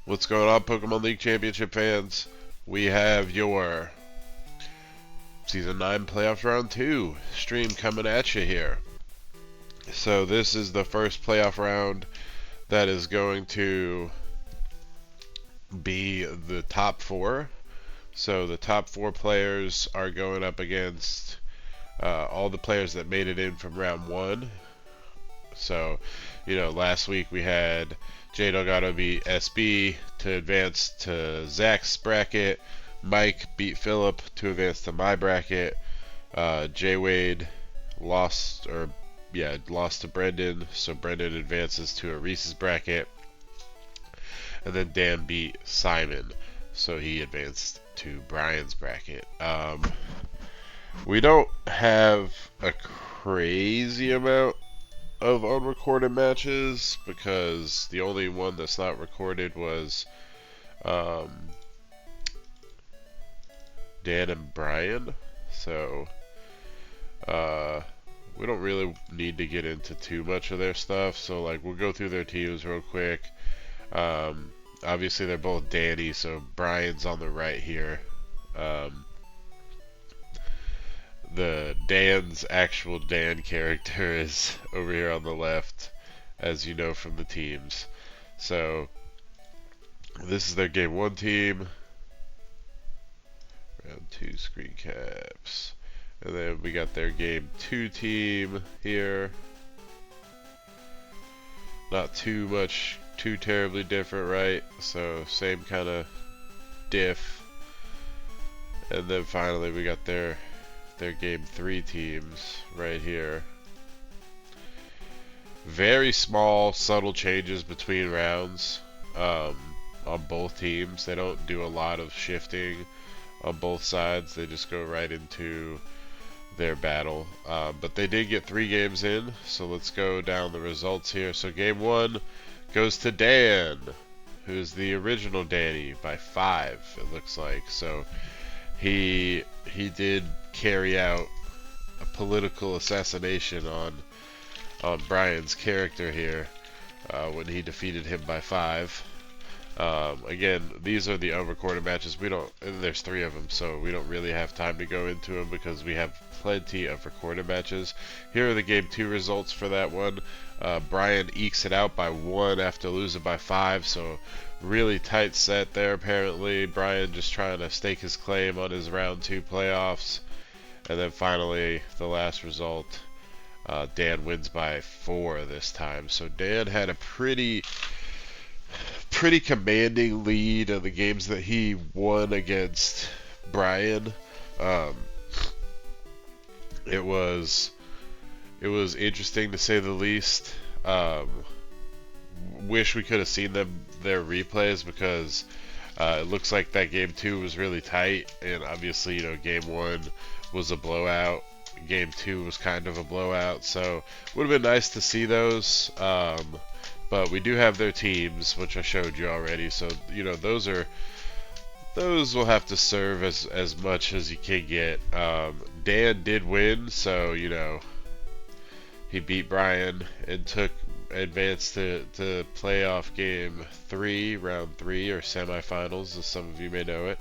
What's going on, Pokemon League Championship fans? We have your Season 9 Playoffs Round 2 stream coming at you here. So this is the first playoff round that is going to be the top 4. So the top 4 players are going up against all the players that made it in from round 1. So, you know, last week we had Jay Delgado beat SB to advance to Zach's bracket. Mike beat Philip to advance to my bracket. Jay Wade lost to Brendan, so Brendan advances to a Reese's bracket. And then Dan beat Simon, so he advanced to Brian's bracket. We don't have a crazy amount of unrecorded matches because the only one that's not recorded was Dan and Brian, so we don't really need to get into too much of their stuff. So like, we'll go through their teams real quick. Obviously they're both Danny, so Brian's on the right here. The Dan's actual Dan character is over here on the left, as you know from the teams. So this is their game 1 team. Round 2 screen caps. And then we got their game 2 team here. Not too terribly different, right? So same kind of diff. And then finally we got their game 3 teams right here. Very small, subtle changes between rounds on both teams. They don't do a lot of shifting on both sides. They just go right into their battle. But they did get 3 games in, so let's go down the results here. So game 1 goes to Dan, who's the original Danny, by 5, it looks like. So he did carry out a political assassination on Brian's character here when he defeated him by 5. Again, these are the unrecorded matches. We don't, and there's 3 of them, so we don't really have time to go into them because we have plenty of recorded matches. Here are the game 2 results for that one. Brian ekes it out by 1 after losing by 5, so really tight set there apparently. Brian just trying to stake his claim on his round 2 playoffs. And then finally, the last result, Dan wins by 4 this time. So Dan had a pretty commanding lead in the games that he won against Brian. It was interesting to say the least. Wish we could have seen their replays because it looks like that game 2 was really tight, and obviously, you know, game 1 was a blowout. Game 2 was kind of a blowout, so it would have been nice to see those. But we do have their teams, which I showed you already. So, you know, those will have to serve as much as you can get. Dan did win, so, you know, he beat Brian and advanced to playoff game 3, round 3, or semifinals, as some of you may know it.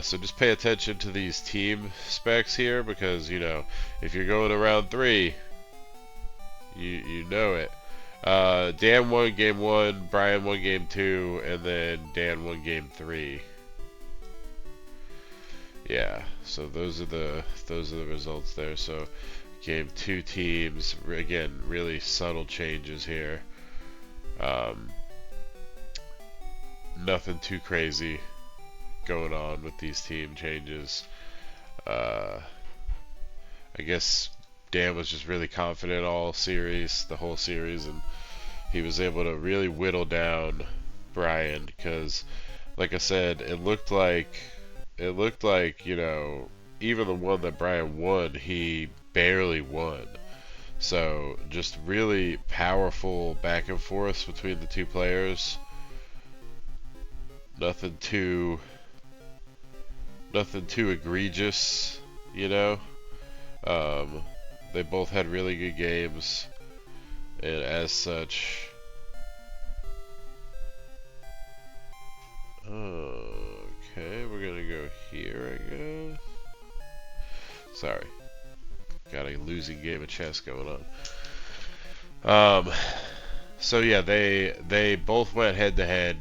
So just pay attention to these team specs here because, you know, if you're going to round 3, you know it. Dan won game 1, Brian won game 2, and then Dan won game 3. Yeah, so those are the results there. So game 2 teams, again, really subtle changes here. Nothing too crazy going on with these team changes. I guess Dan was just really confident the whole series, and he was able to really whittle down Brian because, like I said, it looked like, you know, even the one that Brian won, he barely won. So just really powerful back and forth between the 2 players. Nothing too egregious, you know. They both had really good games, and as such, okay, we're gonna go here, I guess. Sorry, got a losing game of chess going on. So yeah, they both went head to head,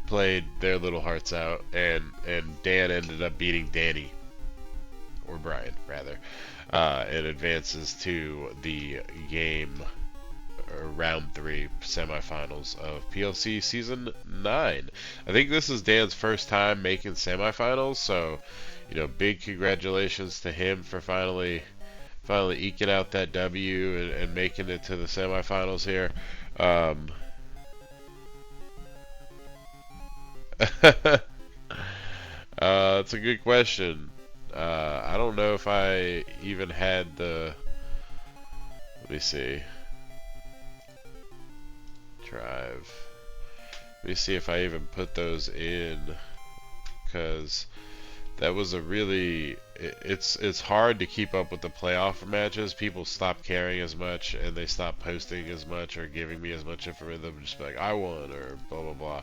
played their little hearts out, and Dan ended up beating Danny, or Brian rather. It advances to the round 3 semifinals of PLC season 9. I think this is Dan's first time making semifinals, so, you know, big congratulations to him for finally eking out that W and making it to the semifinals here. That's a good question. I don't know if I even had the. Let me see. Drive. Let me see if I even put those in, because that was a really. It's hard to keep up with the playoff matches. People stop caring as much, and they stop posting as much or giving me as much information. Just be like, I won, or blah blah blah.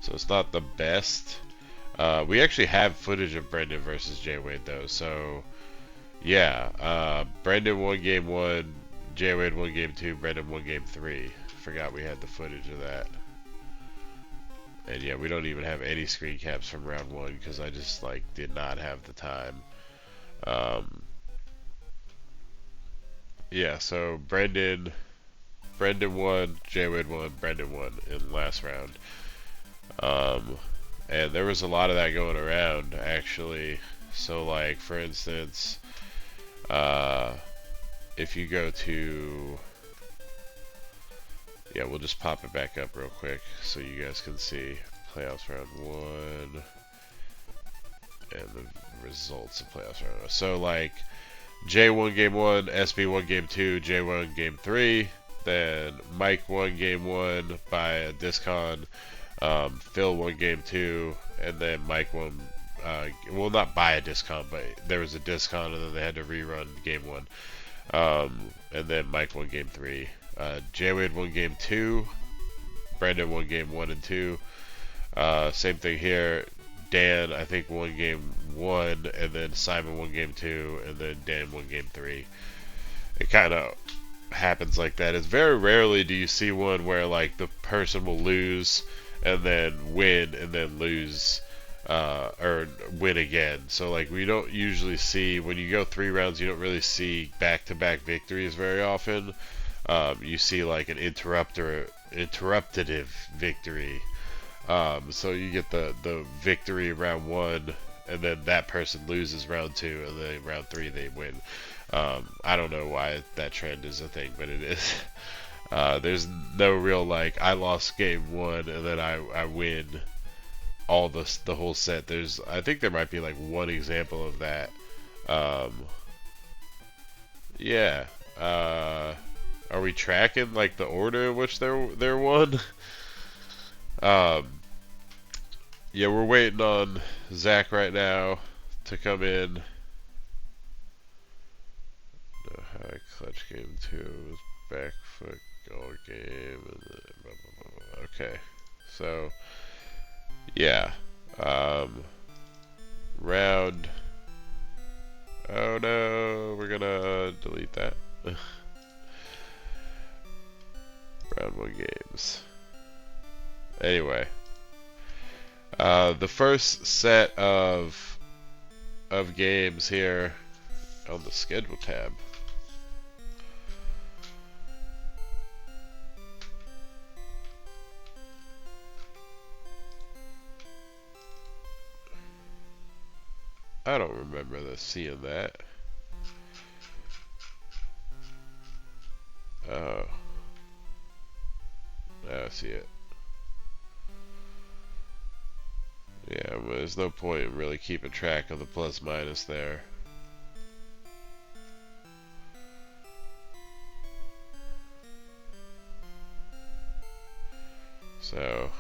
So it's not the best. We actually have footage of Brendan versus Jay Wade though, so yeah. Brendan won game 1, Jay Wade won game 2, Brendan won game 3. Forgot we had the footage of that. And yeah, we don't even have any screen caps from round 1 because I just did not have the time. Yeah, so Brendan won, Jay Wade won, Brendan won in the last round. And there was a lot of that going around, actually. So, like, for instance, if you go to... Yeah, we'll just pop it back up real quick so you guys can see playoffs round 1 and the results of playoffs round 1. So, like, Jay won game 1, SB won game 2, Jay won game 3, then Mike won game 1 by a discon. Phil won game 2, and then Mike won well, not buy a discount, but there was a discount, and then they had to rerun game 1. And then Mike won game 3. Jay Wade won game 2. Brendan won game 1 and 2. Same thing here. Dan, I think, won game 1, and then Simon won game 2, and then Dan won game 3. It kind of happens like that. It's very rarely do you see one where like the person will lose and then win and then lose, or win again. So like we don't usually see, when you go 3 rounds, you don't really see back-to-back victories very often. You see like an interruptative victory. So you get the victory round 1, and then that person loses round 2, and then round 3 they win. I don't know why that trend is a thing, but it is. There's no real like I lost game 1 and then I win all the whole set. I think there might be like one example of that. Yeah. Are we tracking like the order in which they're won? Yeah, we're waiting on Zach right now to come in. High clutch game 2 was back foot goal game, and then blah, blah, blah, blah. Okay, so yeah, round. Oh no, we're gonna delete that. Round 1 games. Anyway, the first set of games here on the schedule tab. I don't remember seeing that. Oh. Now I see it. Yeah, well, there's no point in really keeping track of the plus minus there. So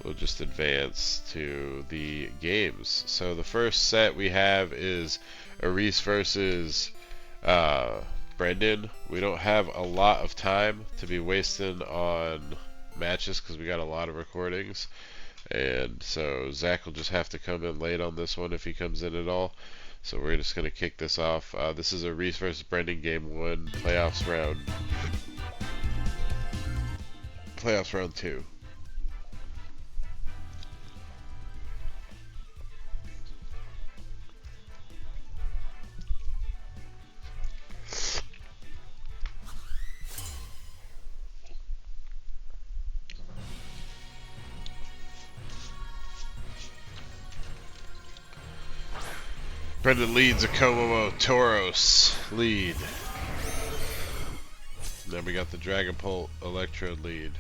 we'll just advance to the games. So the first set we have is Aris versus Brendan. We don't have a lot of time to be wasting on matches because we got a lot of recordings. And so Zach will just have to come in late on this one if he comes in at all. So we're just going to kick this off. This is Aris versus Brendan game 1, playoffs round 2. Brendan leads a Komomo Tauros lead. Then we got the Dragapult Electrode lead.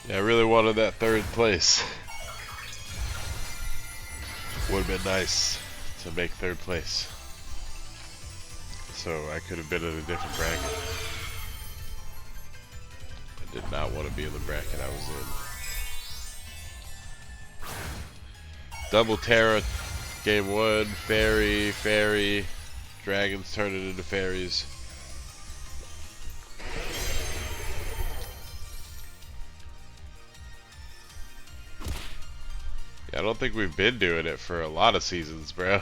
Yeah, I really wanted that 3rd place. Would have been nice to make 3rd place. So I could have been in a different bracket. I did not want to be in the bracket I was in. Double Terra game 1, Fairy, Dragons turn it into Fairies. I don't think we've been doing it for a lot of seasons, bro.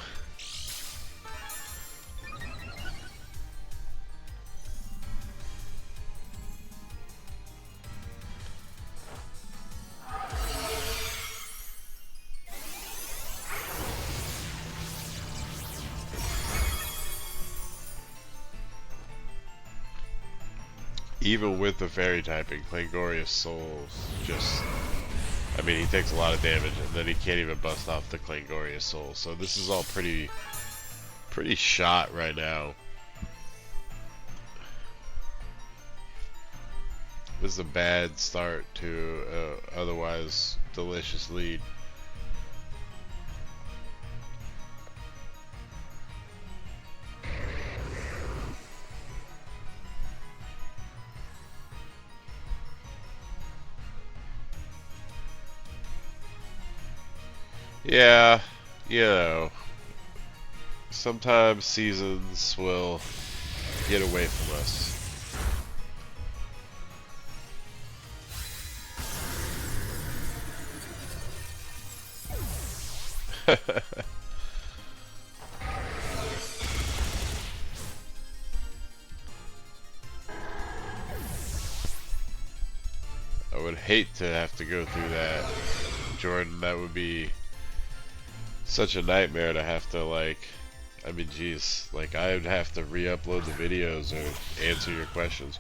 Even with the fairy typing, Clangorious Soul just... I mean, he takes a lot of damage, and then he can't even bust off the Clangorious Soul. So this is all pretty shot right now. This is a bad start to otherwise delicious lead. Yeah, you know, sometimes seasons will get away from us. I would hate to have to go through that, Jordan. That would be such a nightmare to have to, like, I mean, geez, like, I would have to re-upload the videos or answer your questions.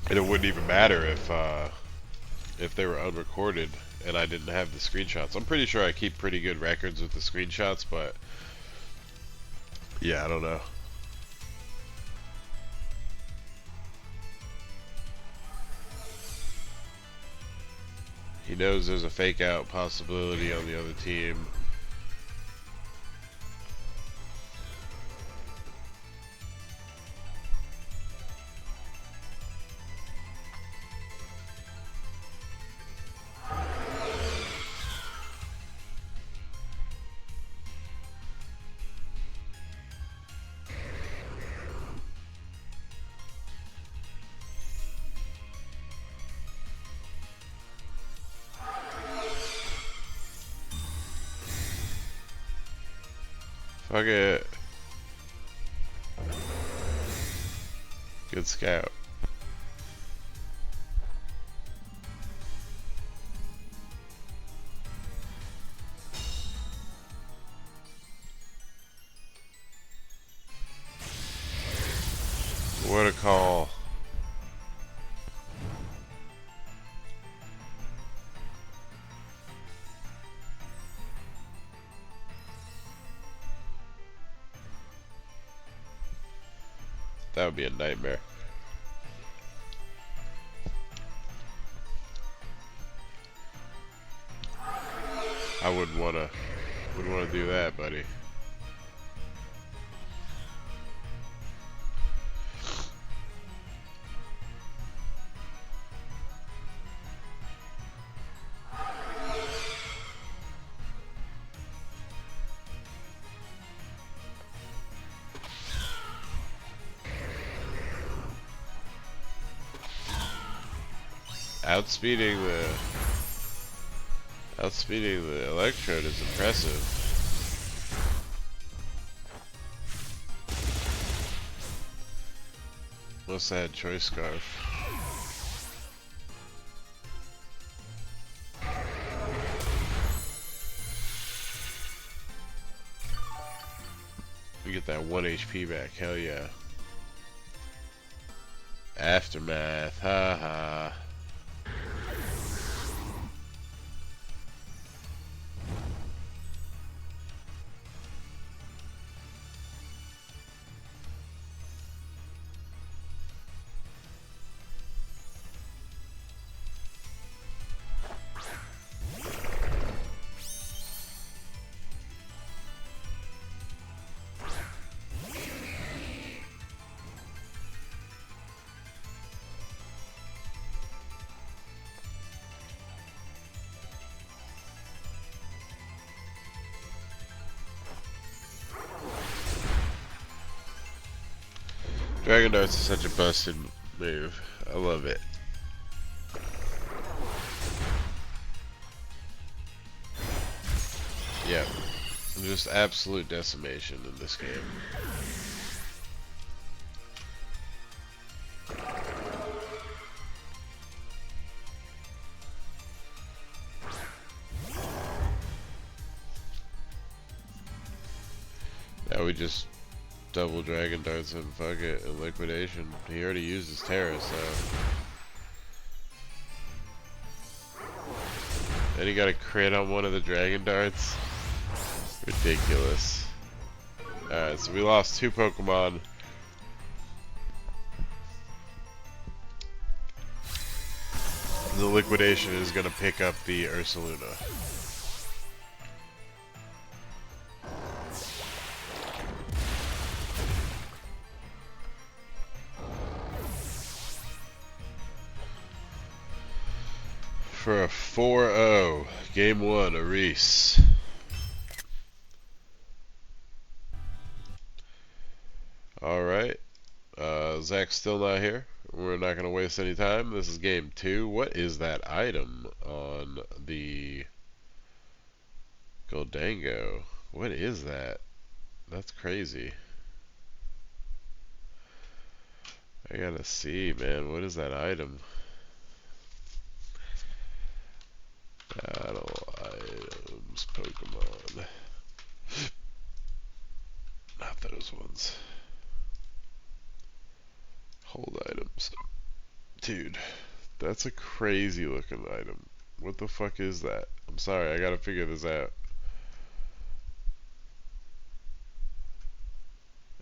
And it wouldn't even matter if they were unrecorded and I didn't have the screenshots. I'm pretty sure I keep pretty good records with the screenshots, but yeah, I don't know. He knows there's a fake out possibility on the other team. Fuck it. Good scout. What a call. That would be a nightmare. I wouldn't wanna do that, buddy. Outspeeding the electrode is impressive. What's that choice scarf? We get that 1 HP back, hell yeah. Aftermath, haha. Dragon Darts is such a busted move. I love it. Yep. Just absolute decimation in this game. Now we just double Dragon Darts and fuck it, and liquidation. He already used his Terra, so. And he got a crit on one of the Dragon Darts. Ridiculous. Alright, so we lost 2 Pokemon. The liquidation is going to pick up the Ursaluna. For a 4-0, game 1, a Reese. Alright, Zach's still not here. We're not going to waste any time. This is game 2. What is that item on the Goldango? What is that? That's crazy. I gotta see, man. What is that item? Battle items, Pokemon. Not those ones. Hold items. Dude, that's a crazy looking item. What the fuck is that? I'm sorry, I gotta figure this out.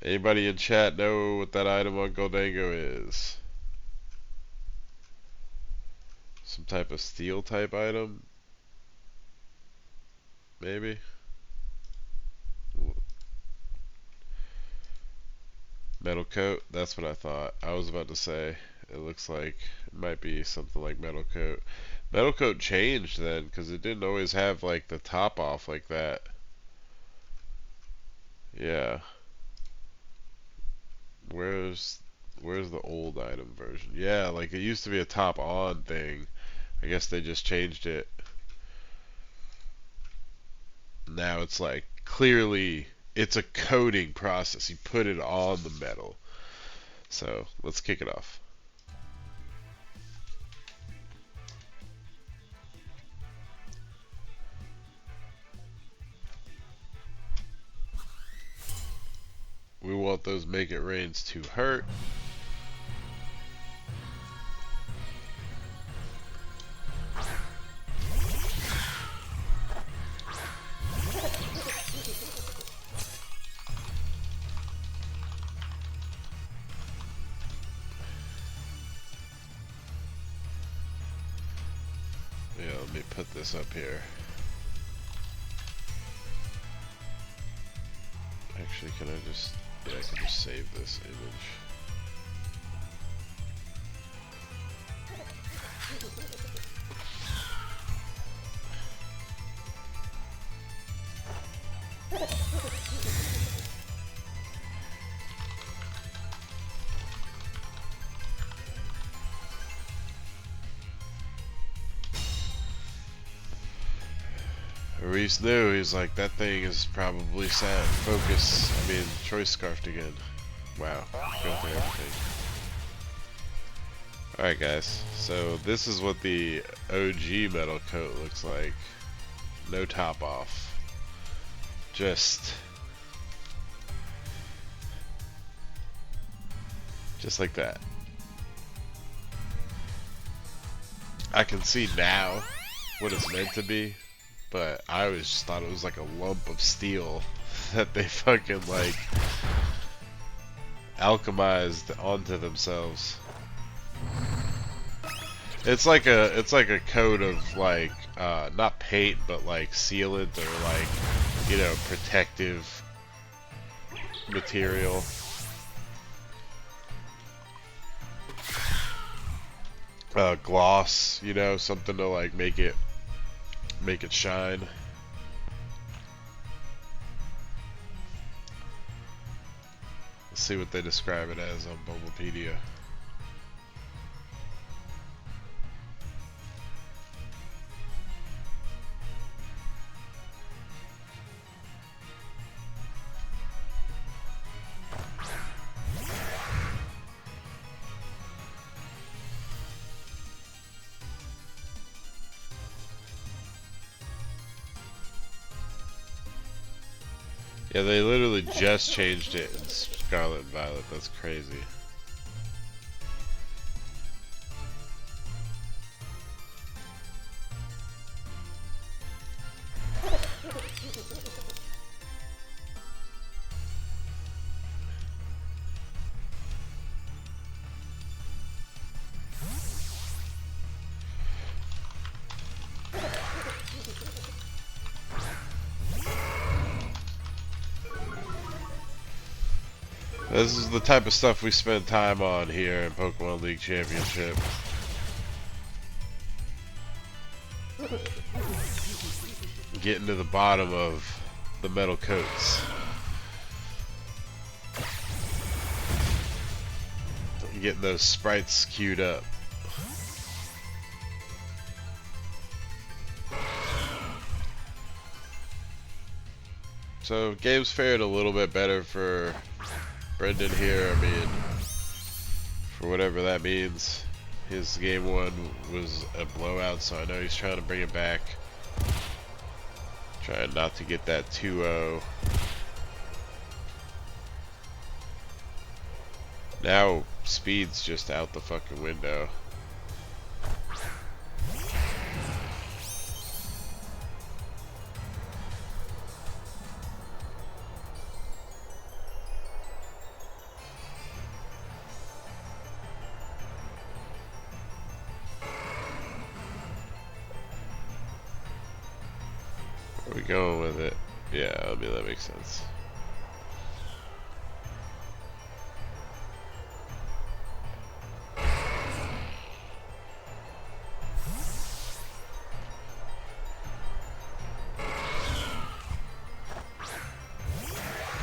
Anybody in chat know what that item on Goldango is? Some type of steel type item? Maybe? Metal coat? That's what I thought. I was about to say. It looks like it might be something like metal coat. Metal coat changed then, because it didn't always have like the top off like that. Yeah. Where's the old item version? Yeah, like it used to be a top on thing. I guess they just changed it. Now it's like clearly it's a coating process. You put it on the metal. So let's kick it off. We want those make it rains to hurt. Yeah, let me put this up here. Actually, can I just... Yeah, I can just save this image. Reese knew, he's like, that thing is probably sad. Focus, choice scarfed again. Wow, go through everything. Alright guys, so this is what the OG metal coat looks like. No top off. Just like that. I can see now what it's meant to be, but I always just thought it was like a lump of steel that they fucking like alchemized onto themselves. It's like a coat of like not paint but like sealant or like, you know, protective material. Gloss, you know, something to like make it shine. Let's see what they describe it as on Bulbapedia. Yeah, they literally just changed it in Scarlet and Violet. That's crazy. This is the type of stuff we spend time on here in Pokemon League Championship. Getting to the bottom of the metal coats. Getting those sprites queued up. So game's fared a little bit better for Brendan here. I mean, for whatever that means. His game one was a blowout, so I know he's trying to bring it back. Trying not to get that 2-0. Now speed's just out the fucking window. Where are we going with it? Yeah, I mean that makes sense.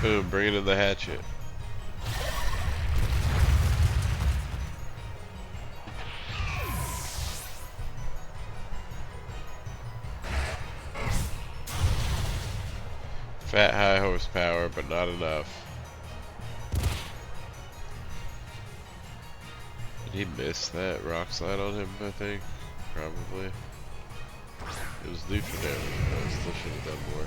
Boom, bringing in the hatchet. Fat high horsepower, but not enough. Did he miss that rock slide on him, I think? Probably. It was neutral damage, but I still should have done more.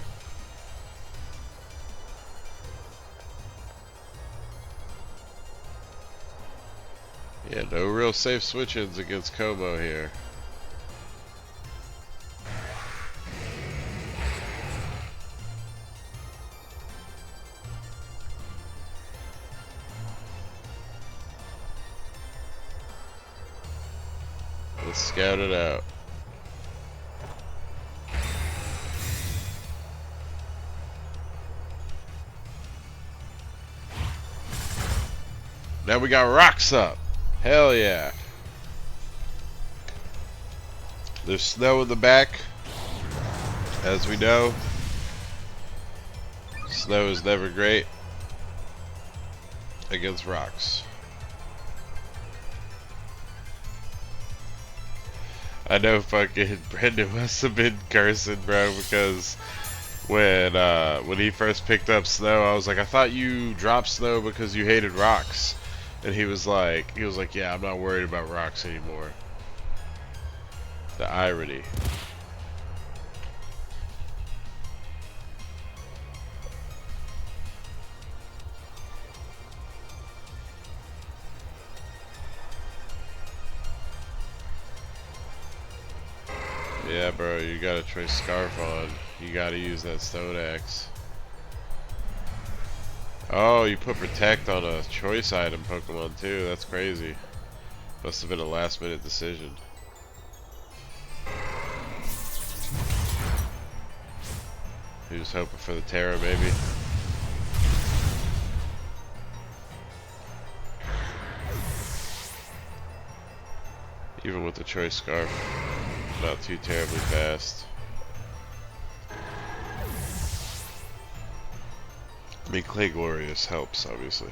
Yeah, no real safe switch-ins against Como here. Let's scout it out. Now we got rocks up. Hell yeah. There's snow in the back. As we know, snow is never great against rocks. I know fucking Brendan must have been cursing, bro, because when he first picked up snow, I was like, I thought you dropped snow because you hated rocks. And he was like, yeah, I'm not worried about rocks anymore. The irony. Yeah, bro, you got a choice scarf on. You gotta use that stone axe. Oh, you put protect on a choice item Pokemon too. That's crazy. Must have been a last minute decision. He was hoping for the Terra maybe. Even with the choice scarf, not too terribly fast. I mean, Clay Glorious helps, obviously.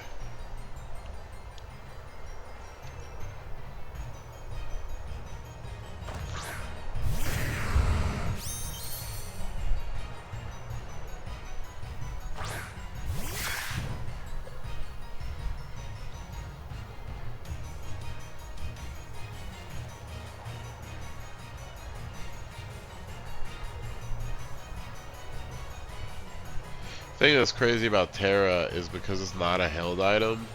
The thing that's crazy about Terra is because it's not a held item.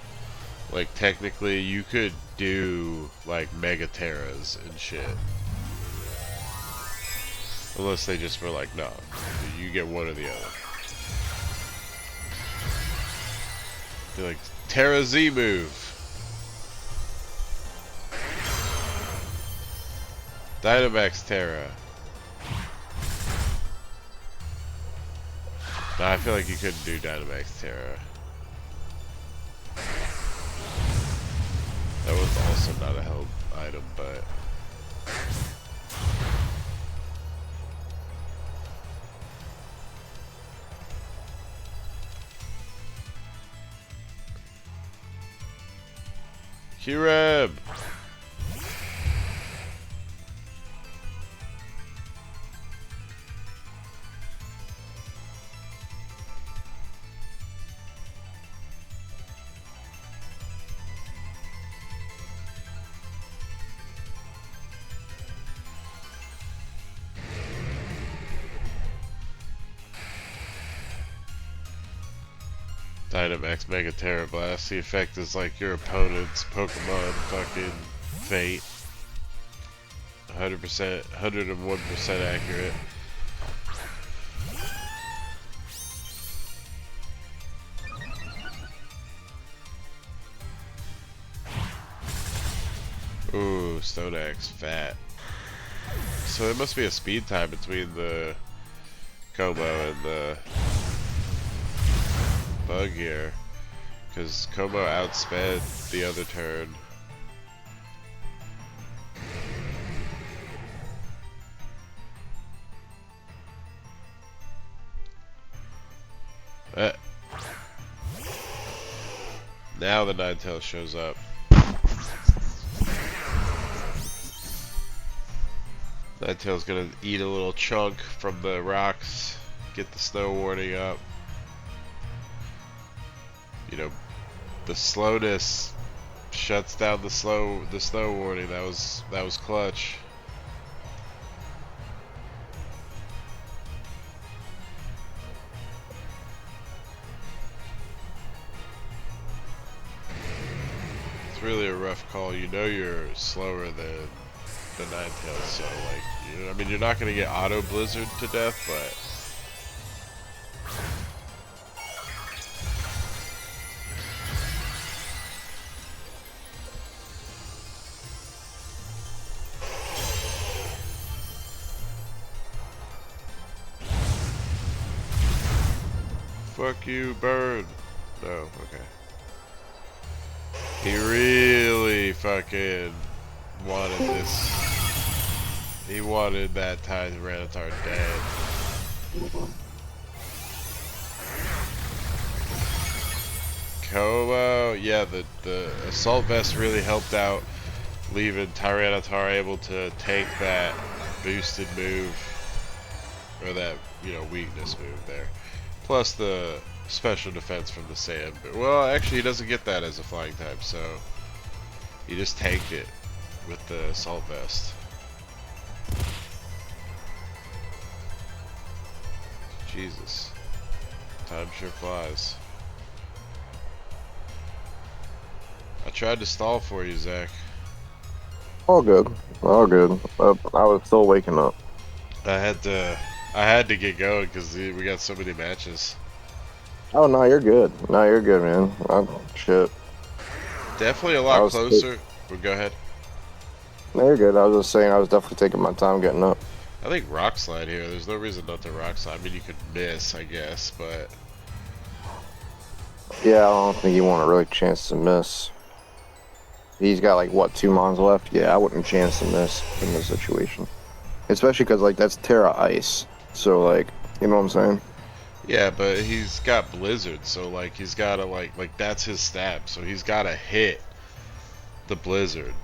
Like, technically, you could do, like, Mega Terras and shit. Unless they just were like, no, you get one or the other. Be like, Terra Z move. Dynamax Terra. No, I feel like you couldn't do Dynamax Terra. That was also not a held item, but Kireb! Dynamax Mega Terra Blast. The effect is like your opponent's Pokemon fucking fate. 100%, 101% accurate. Ooh, Stone Axe, fat. So there must be a speed time between the Como and the Bug here. Because Como outsped the other turn. Now the Ninetales shows up. Ninetales gonna eat a little chunk from the rocks, get the snow warning up. You know, the slowness shuts down the snow warning. That was clutch. It's really a rough call. You know you're slower than the Ninetales, so like, you know, I mean, you're not gonna get auto blizzard to death, but fuck you, bird. No, okay. He really fucking wanted this. He wanted that Tyranitar dead. Como, yeah, the Assault Vest really helped out, leaving Tyranitar able to take that boosted move, or that, you know, weakness move there. Plus the special defense from the sand. Well, actually, he doesn't get that as a flying type, so he just tanked it with the Assault Vest. Jesus. Time sure flies. I tried to stall for you, Zach. All good. All good. I was still waking up. I had to get going because we got so many matches. Oh, no, you're good. No, you're good, man. Shit. Definitely a lot closer. Well, go ahead. No, you're good. I was just saying I was definitely taking my time getting up. I think Rock Slide here. There's no reason not to Rock Slide. I mean, you could miss, I guess, but Yeah, I don't think you want a really chance to miss. He's got, like, what, 2 mons left? Yeah, I wouldn't chance to miss in this situation. Especially because, like, that's Terra Ice. So, like, you know what I'm saying? yeah, but he's got Blizzard, so like he's gotta like that's his stab, so he's gotta hit the Blizzard.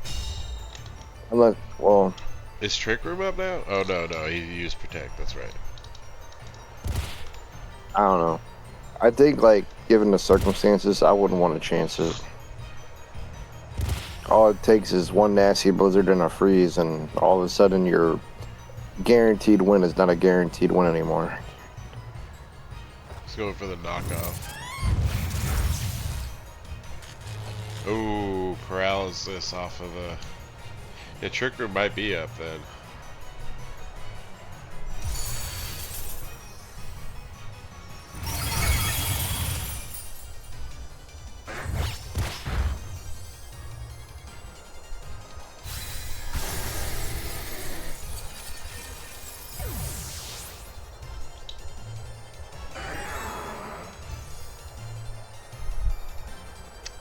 Unless, well, Is Trick Room up now? Oh no, he used Protect. That's right. I don't know. I think, like, given the circumstances, I wouldn't want to chance it. All it takes is one nasty blizzard and a freeze, and all of a sudden your guaranteed win is not a guaranteed win anymore. Let's go for the knockoff. Ooh, paralysis off of the... Yeah, Trick Room might be up then.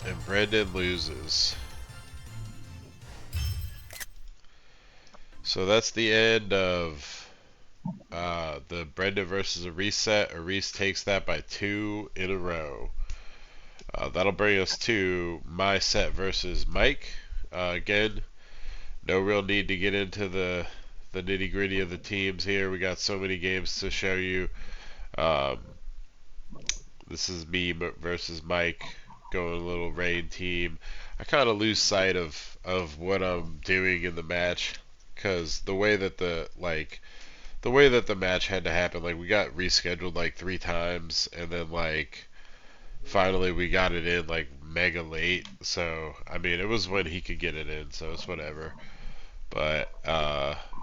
And Brendan loses. So that's the end of the Brenda versus a reset. Reese takes that by 2 in a row. That'll bring us to my set versus Mike. Again, no real need to get into the nitty gritty of the teams here. We got so many games to show you. Um, this is me versus Mike going a little rain team. I kind of lose sight of what I'm doing in the match because the way that the match had to happen, like we got rescheduled like 3 times, and then like finally we got it in like mega late. So I mean, it was when he could get it in, so it's whatever. But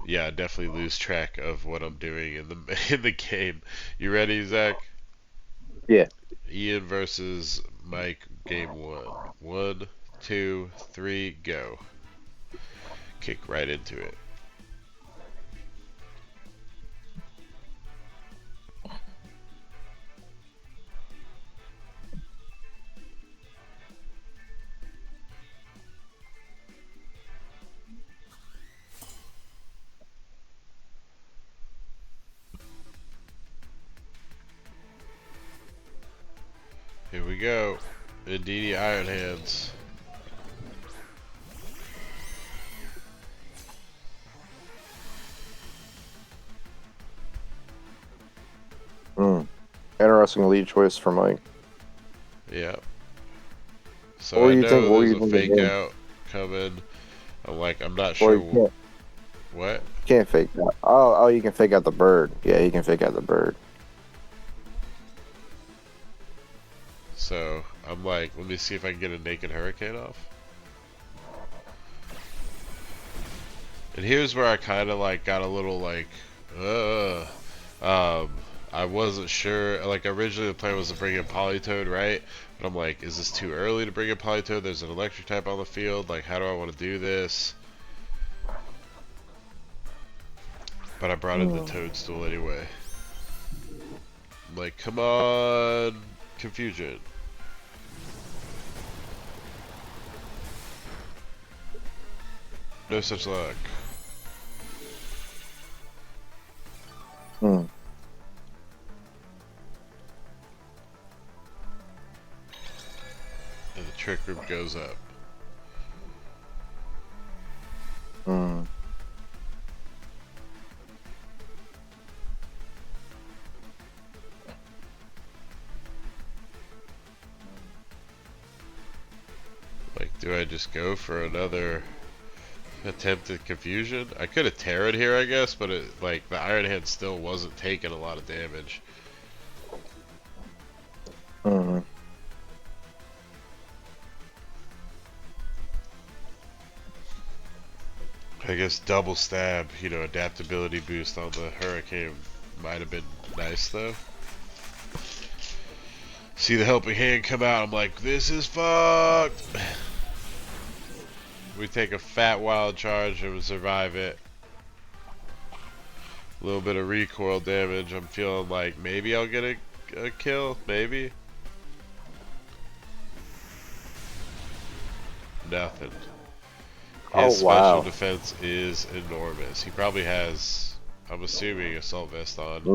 yeah, I definitely lose track of what I'm doing in the in the game. You ready, Zach? Yeah. Ian versus Mike, game one. One, two, three, go. Kick right into it. Here we go. Indeedy Iron Hands. Interesting lead choice for Mike. Yeah. So What were I you think? know What were there's you a fake thinking? out coming. I'm like, I'm not Or sure you what. can't fake that. Oh, you can fake out the bird. Yeah, you can fake out the bird. So I'm like, let me see if I can get a naked hurricane off. And here's where I kind of like got a little like, I wasn't sure. Like originally the plan was to bring in Polytoad, right? But I'm like, is this too early to bring in Polytoad? There's an electric type on the field. Like, how do I want to do this? But I brought in the Hmm. Toadstool anyway. I'm like, come on, confusion. No such luck. Hmm. And the trick room goes up. Hmm. Like, do I just go for another attempted confusion? I could have Terra'd here, I guess, but it, like the Iron Hand still wasn't taking a lot of damage. Hmm. I guess double stab, adaptability boost on the Hurricane might have been nice though. See the helping hand come out, I'm like, this is fucked. We take a fat wild charge and we survive it. A little bit of recoil damage. I'm feeling like maybe I'll get a kill, maybe. Nothing. Oh, His special wow. defense is enormous. He probably has, I'm assuming, assault vest on.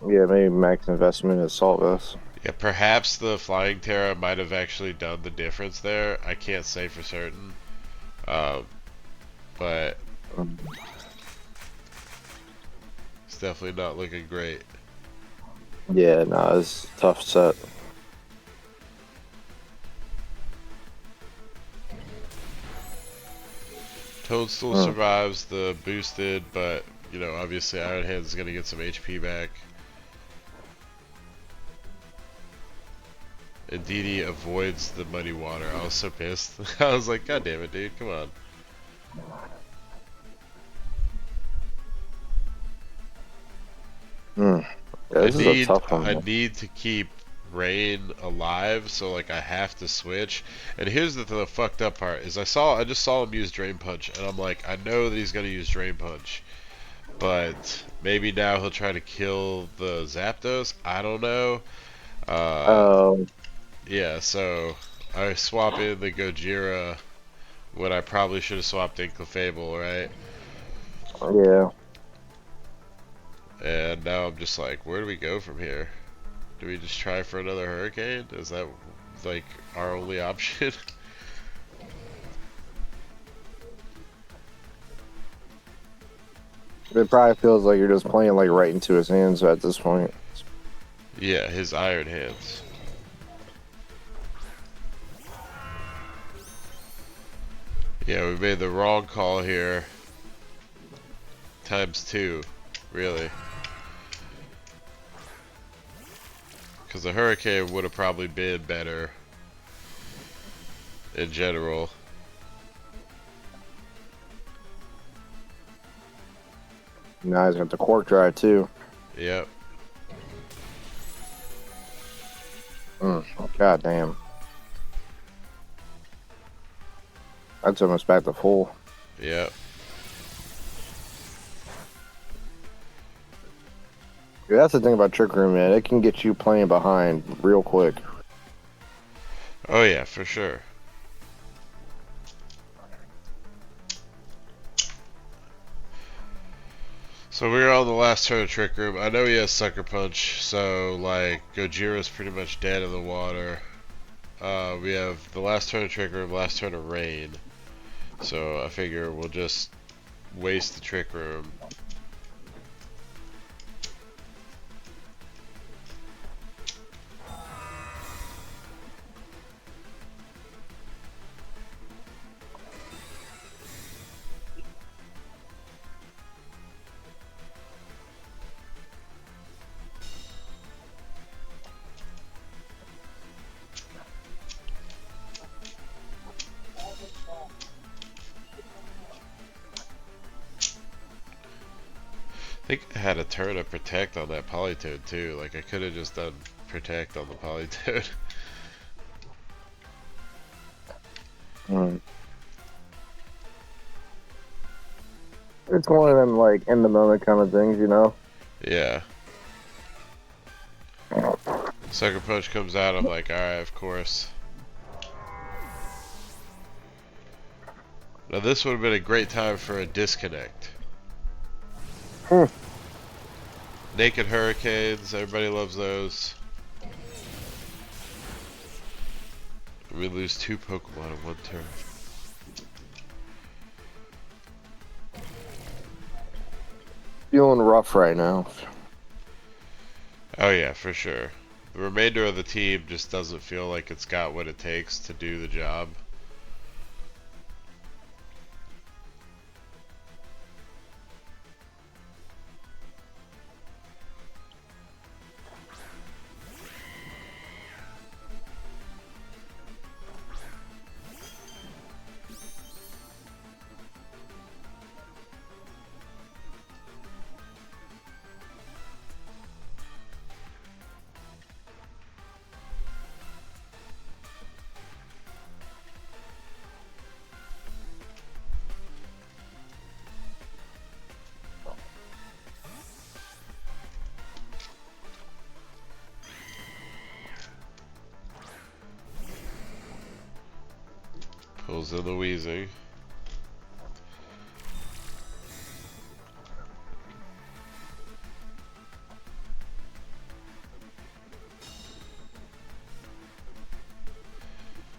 Yeah, maybe max investment in assault vest. Yeah, perhaps the Flying Terra might have actually done the difference there. I can't say for certain. Um, but Hmm. it's definitely not looking great. Yeah, no, it's a tough set. Toadstool Hmm. survives the boosted, but, obviously Iron Hand's going to get some HP back. And Didi avoids the muddy water. I was so pissed. I was like, God damn it, dude, come on. Hmm. Yeah, I this is a need tough I one. need to keep Rain alive, so like I have to switch. And here's the fucked up part is I just saw him use Drain Punch, and I'm like, I know that he's gonna use Drain Punch, but maybe now he'll try to kill the Zapdos. I don't know. Uh, Um, yeah, so I swap in the Gojira when I probably should have swapped in Clefable, right? Yeah. And now I'm just like, where do we go from here? Do we just try for another hurricane? Is that like our only option? It probably feels like you're just playing like right into his hands at this point. Yeah, his iron hands. Yeah, we made the wrong call here. Times two, really. Because the hurricane would have probably been better in general. Now he's got the cork dry too. Yep. God damn. That's almost back to full. Yep. Yeah, that's the thing about Trick Room, man. It can get you playing behind real quick. Oh yeah, for sure. So we're on the last turn of Trick Room. I know he has Sucker Punch, so like Gojira's pretty much dead in the water. We have the last turn of Trick Room, last turn of Rain. So I figure we'll just waste the Trick Room. I think I had a turn of Protect on that Polytoad too. Like I could have just done Protect on the Polytoad. Mm. It's one of them like in the moment kind of things, you know. Yeah. Sucker Punch comes out, I'm like, alright, of course. Now this would have been a great time for a disconnect. Naked Hurricanes, everybody loves those. We lose 2 Pokemon in 1 turn. Feeling rough right now. Oh yeah, for sure. The remainder of the team just doesn't feel like it's got what it takes to do the job. Pulls in the Wheezing.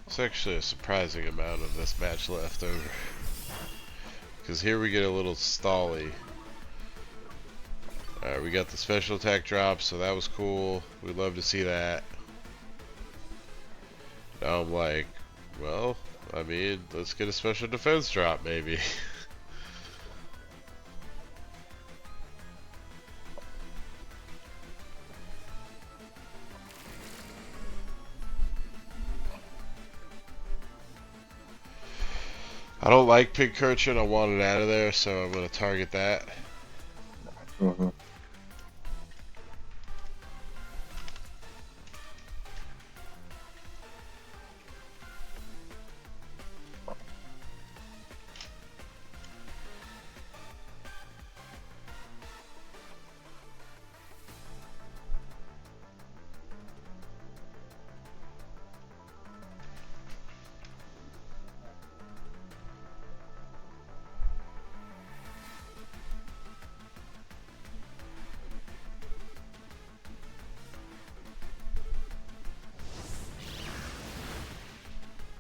It's actually a surprising amount of this match left over. Because here we get a little stally. Alright, we got the special attack drop, so that was cool. We'd love to see that. Now I'm like, well, I mean, let's get a special defense drop maybe. I don't like Pincurchin, I want it out of there, so I'm going to target that.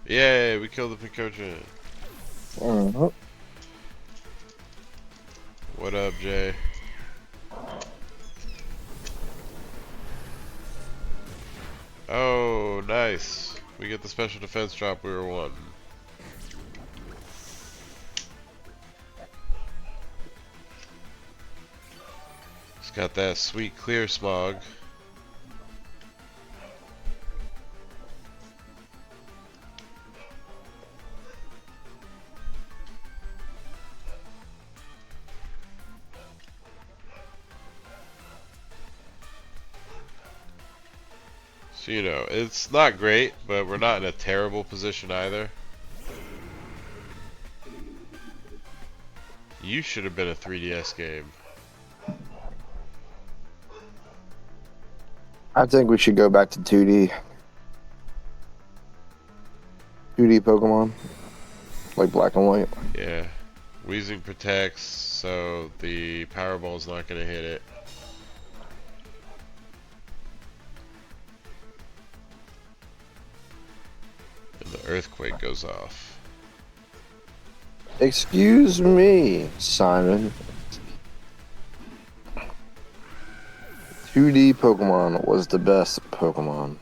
Yay, we killed the Picocha. Mhm. What up, Jay? Oh, nice. We get the special defense drop we were wanting. It's got that sweet clear smog. So, you know, it's not great, but we're not in a terrible position either. You should have been a 3DS game. I think we should go back to 2D. 2D Pokemon, like black and white. Yeah. Weezing protects, so the Powerball's not going to hit it. And the Earthquake goes off. Excuse me, Simon. 2D Pokemon was the best Pokemon.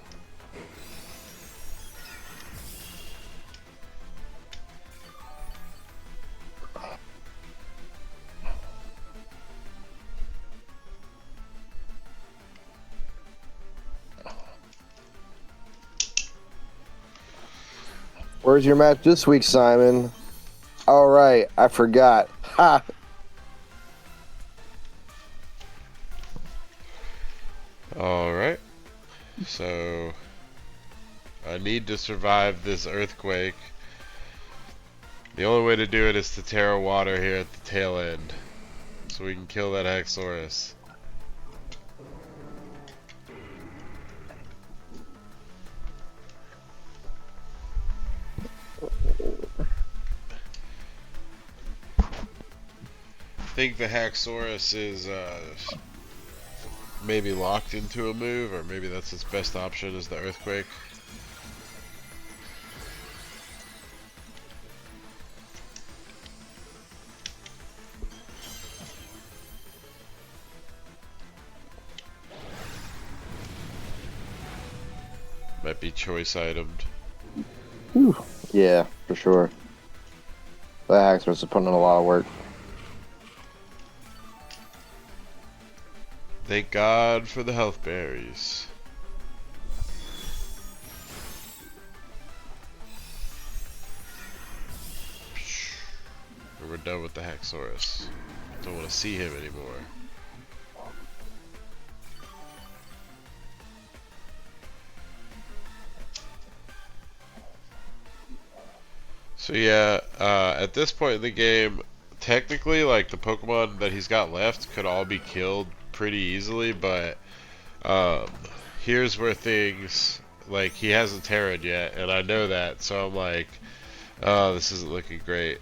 Where's your match this week, Simon? All right, I forgot. Ha! Alright. So, I need to survive this Earthquake. The only way to do it is to Terra Water here at the tail end. So we can kill that Haxorus. I think the Haxorus is maybe locked into a move, or maybe that's its best option is the Earthquake. Might be choice itemed. Whew. Yeah, for sure. The Haxorus is putting in a lot of work. Thank God for the health berries. We're done with the Haxorus. Don't want to see him anymore. So yeah, at this point in the game, technically, like, the Pokemon that he's got left could all be killed pretty easily, but um, here's where things, like, he hasn't Terra'd yet, and I know that, so I'm like, oh, this isn't looking great.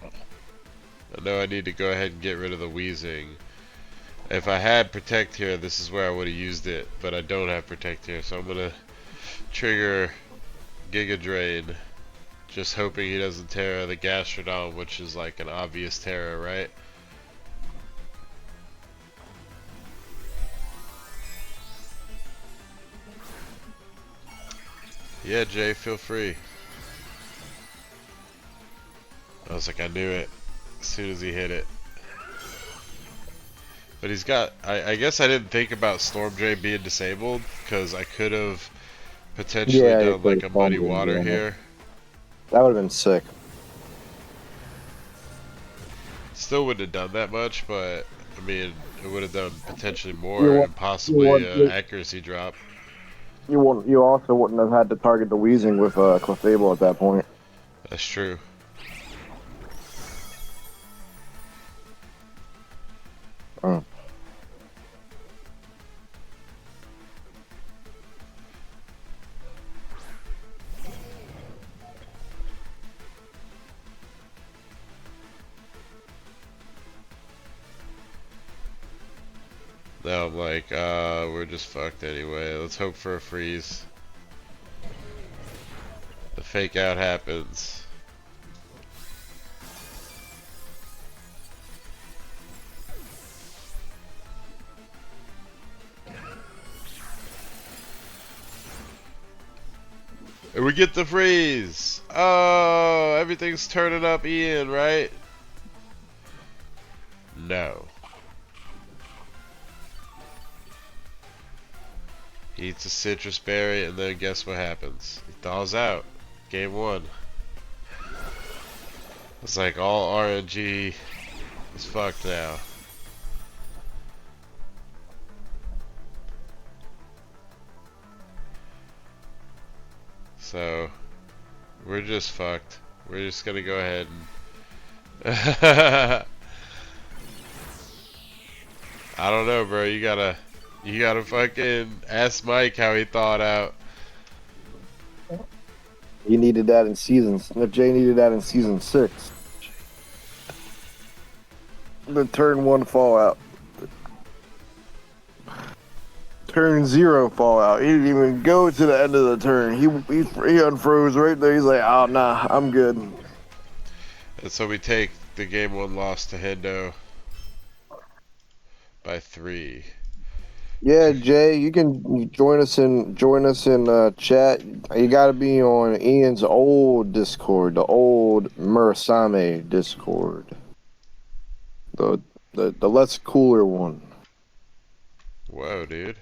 I know I need to go ahead and get rid of the Weezing. If I had Protect here, this is where I would have used it, but I don't have Protect here, so I'm gonna trigger Giga Drain, just hoping he doesn't Terra the Gastrodon, which is like an obvious Terra, right? Yeah, Jay, feel free. I was like, I knew it as soon as he hit it. But he's got, I guess I didn't think about Storm Drain being disabled, because I could have potentially Yeah, done like a Muddy Water here. That would have been sick. Still wouldn't have done that much, but I mean, it would have done potentially more and possibly accuracy drop. You also wouldn't have had to target the Weezing with Clefable at that point. That's true. Oh. Now I'm like, we're just fucked anyway. Let's hope for a freeze. The fake out happens. And we get the freeze. Oh, everything's turning up Ian, right? No. He eats a citrus berry, and then guess what happens? He thaws out. Game 1. It's like all RNG is fucked now. So, we're just fucked. We're just gonna go ahead and... I don't know, bro. You gotta fucking ask Mike how he thawed out. You needed that in Jay needed that in season 6. The turn 1 fallout. Turn 0 fallout. He didn't even go to the end of the turn. He unfroze right there. He's like, oh nah, I'm good. And so we take the game 1 loss to Hendo by 3. Yeah, Jay, you can join us in chat. You got to be on Ian's old Discord, the old Murasame Discord, the less cooler one. Whoa, dude.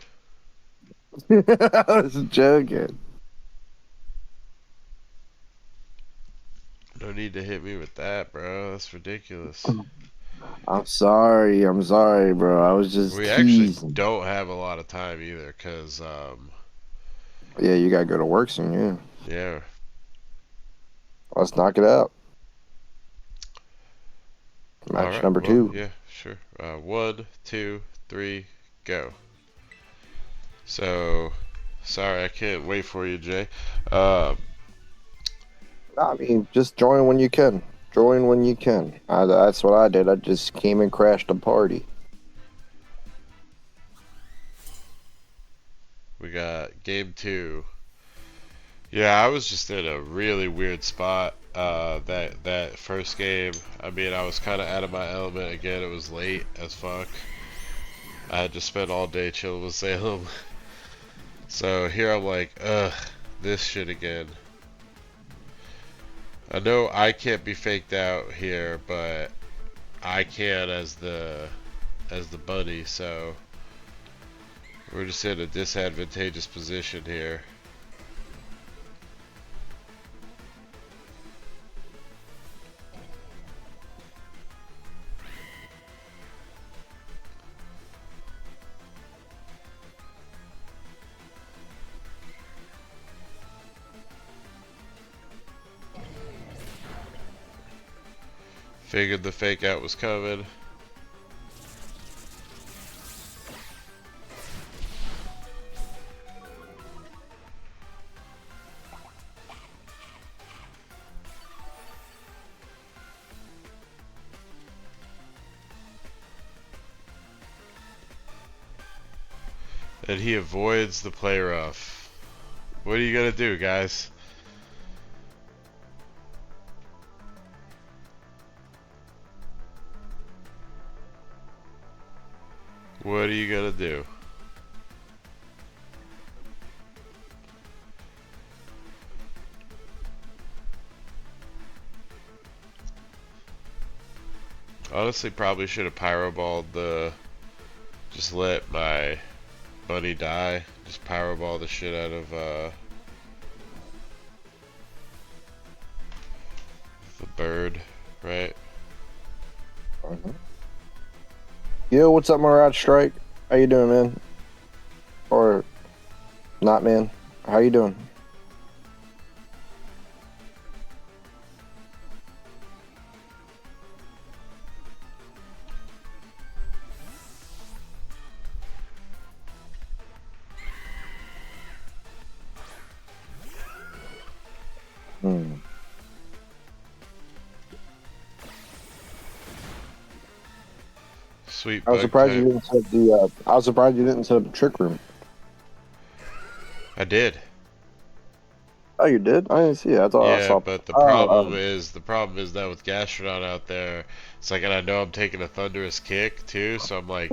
I was joking. No need to hit me with that, bro. That's ridiculous. I'm sorry, bro. I was just We actually teasing. don't have a lot of time either, cause Yeah, you gotta go to work soon. Yeah, yeah. let's knock it out. All Match right. number Well, 2. yeah, sure. 1, 2, 3, go. So, sorry, I can't wait for you, Jay. I mean, just join when you can. Join when you can. That's what I did. I just came and crashed a party. We got game 2. Yeah, I was just in a really weird spot. That first game. I mean, I was kind of out of my element again. It was late as fuck. I had to spend all day chilling with Salem. So here I'm like, ugh, this shit again. I know I can't be faked out here, but I can as the bunny. So we're just in a disadvantageous position here. Figured the fake out was coming. And he avoids the play rough. What are you gonna do, guys? What are you gonna do? Honestly, probably should have pyroballed the... Just let my bunny die. Just pyroball the shit out of the bird, right? Yo, what's up, Mirage Strike? How you doing, man? Or not, man? How you doing? Sweet I was bug surprised you type. didn't set the. I was surprised you didn't set up the trick room. I did. Oh, you did? I didn't see it. I thought I Yeah, saw. but the Oh, problem is that with Gastrodon out there, it's like, and I know I'm taking a thunderous kick too, so I'm like,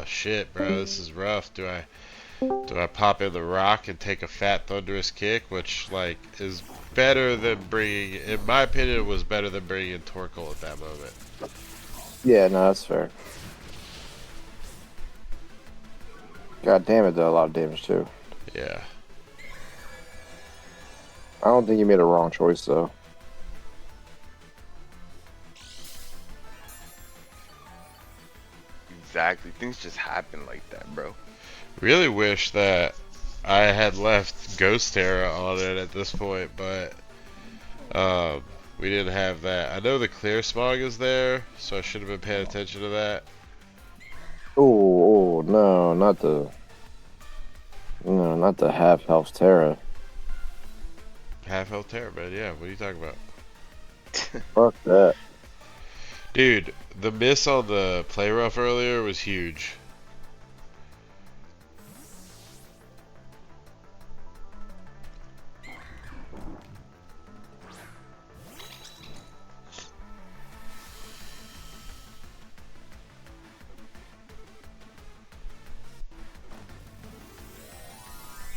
shit, bro, this is rough. Do I pop in the rock and take a fat thunderous kick, which like is better than bringing, in my opinion, it was better than bringing in Torkoal at that moment. yeah, no, that's fair. God damn it, did a lot of damage too. Yeah. I don't think you made a wrong choice though. Exactly. Things just happen like that, bro. Really wish that I had left Ghost Terra on it at this point, but we didn't have that. I know the clear smog is there, so I should have been paying attention to that. Oh, no, not the half health Terra. Half health Terra, man. Yeah, what are you talking about? Fuck that. Dude, the miss on the play rough earlier was huge.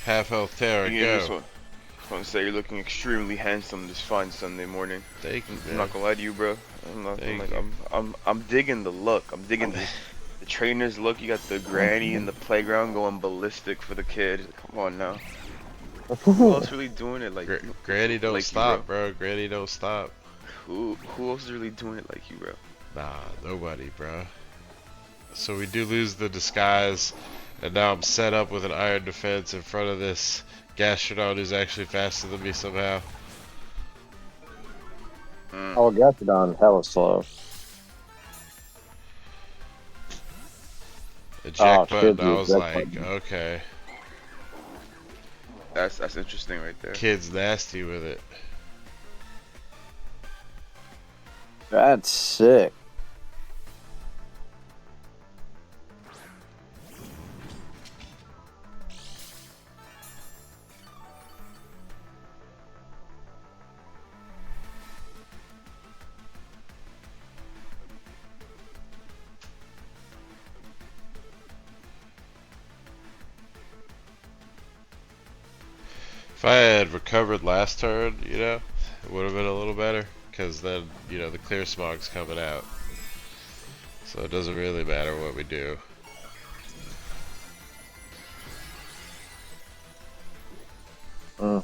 Half health Terra, You just go. want to say you're looking extremely handsome this fine Sunday morning. Thank you, I'm man. not gonna lie to you, bro. Thank you. I'm digging the look. I'm digging the trainer's look. You got the granny in the playground going ballistic for the kid. Come on now. Who else really doing it Granny don't like you, stop, bro. Granny don't stop. Who else is really doing it like you, bro? Nah, nobody, bro. So we do lose the disguise, and now I'm set up with an iron defense in front of this Gastrodon who's actually faster than me somehow. Oh, Gastrodon, hella slow. Oh Eject shit, button, I the was eject like, button. okay. That's interesting right there. Kid's nasty with it. That's sick. If I had recovered last turn, it would have been a little better. Because then, the clear smog's coming out. So it doesn't really matter what we do. Mm.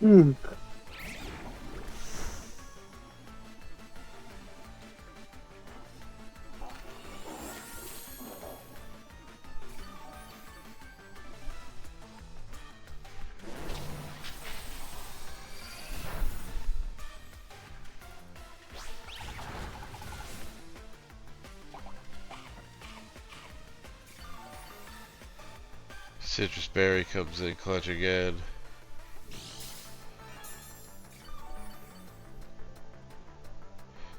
Mm. Citrus Berry comes in clutch again.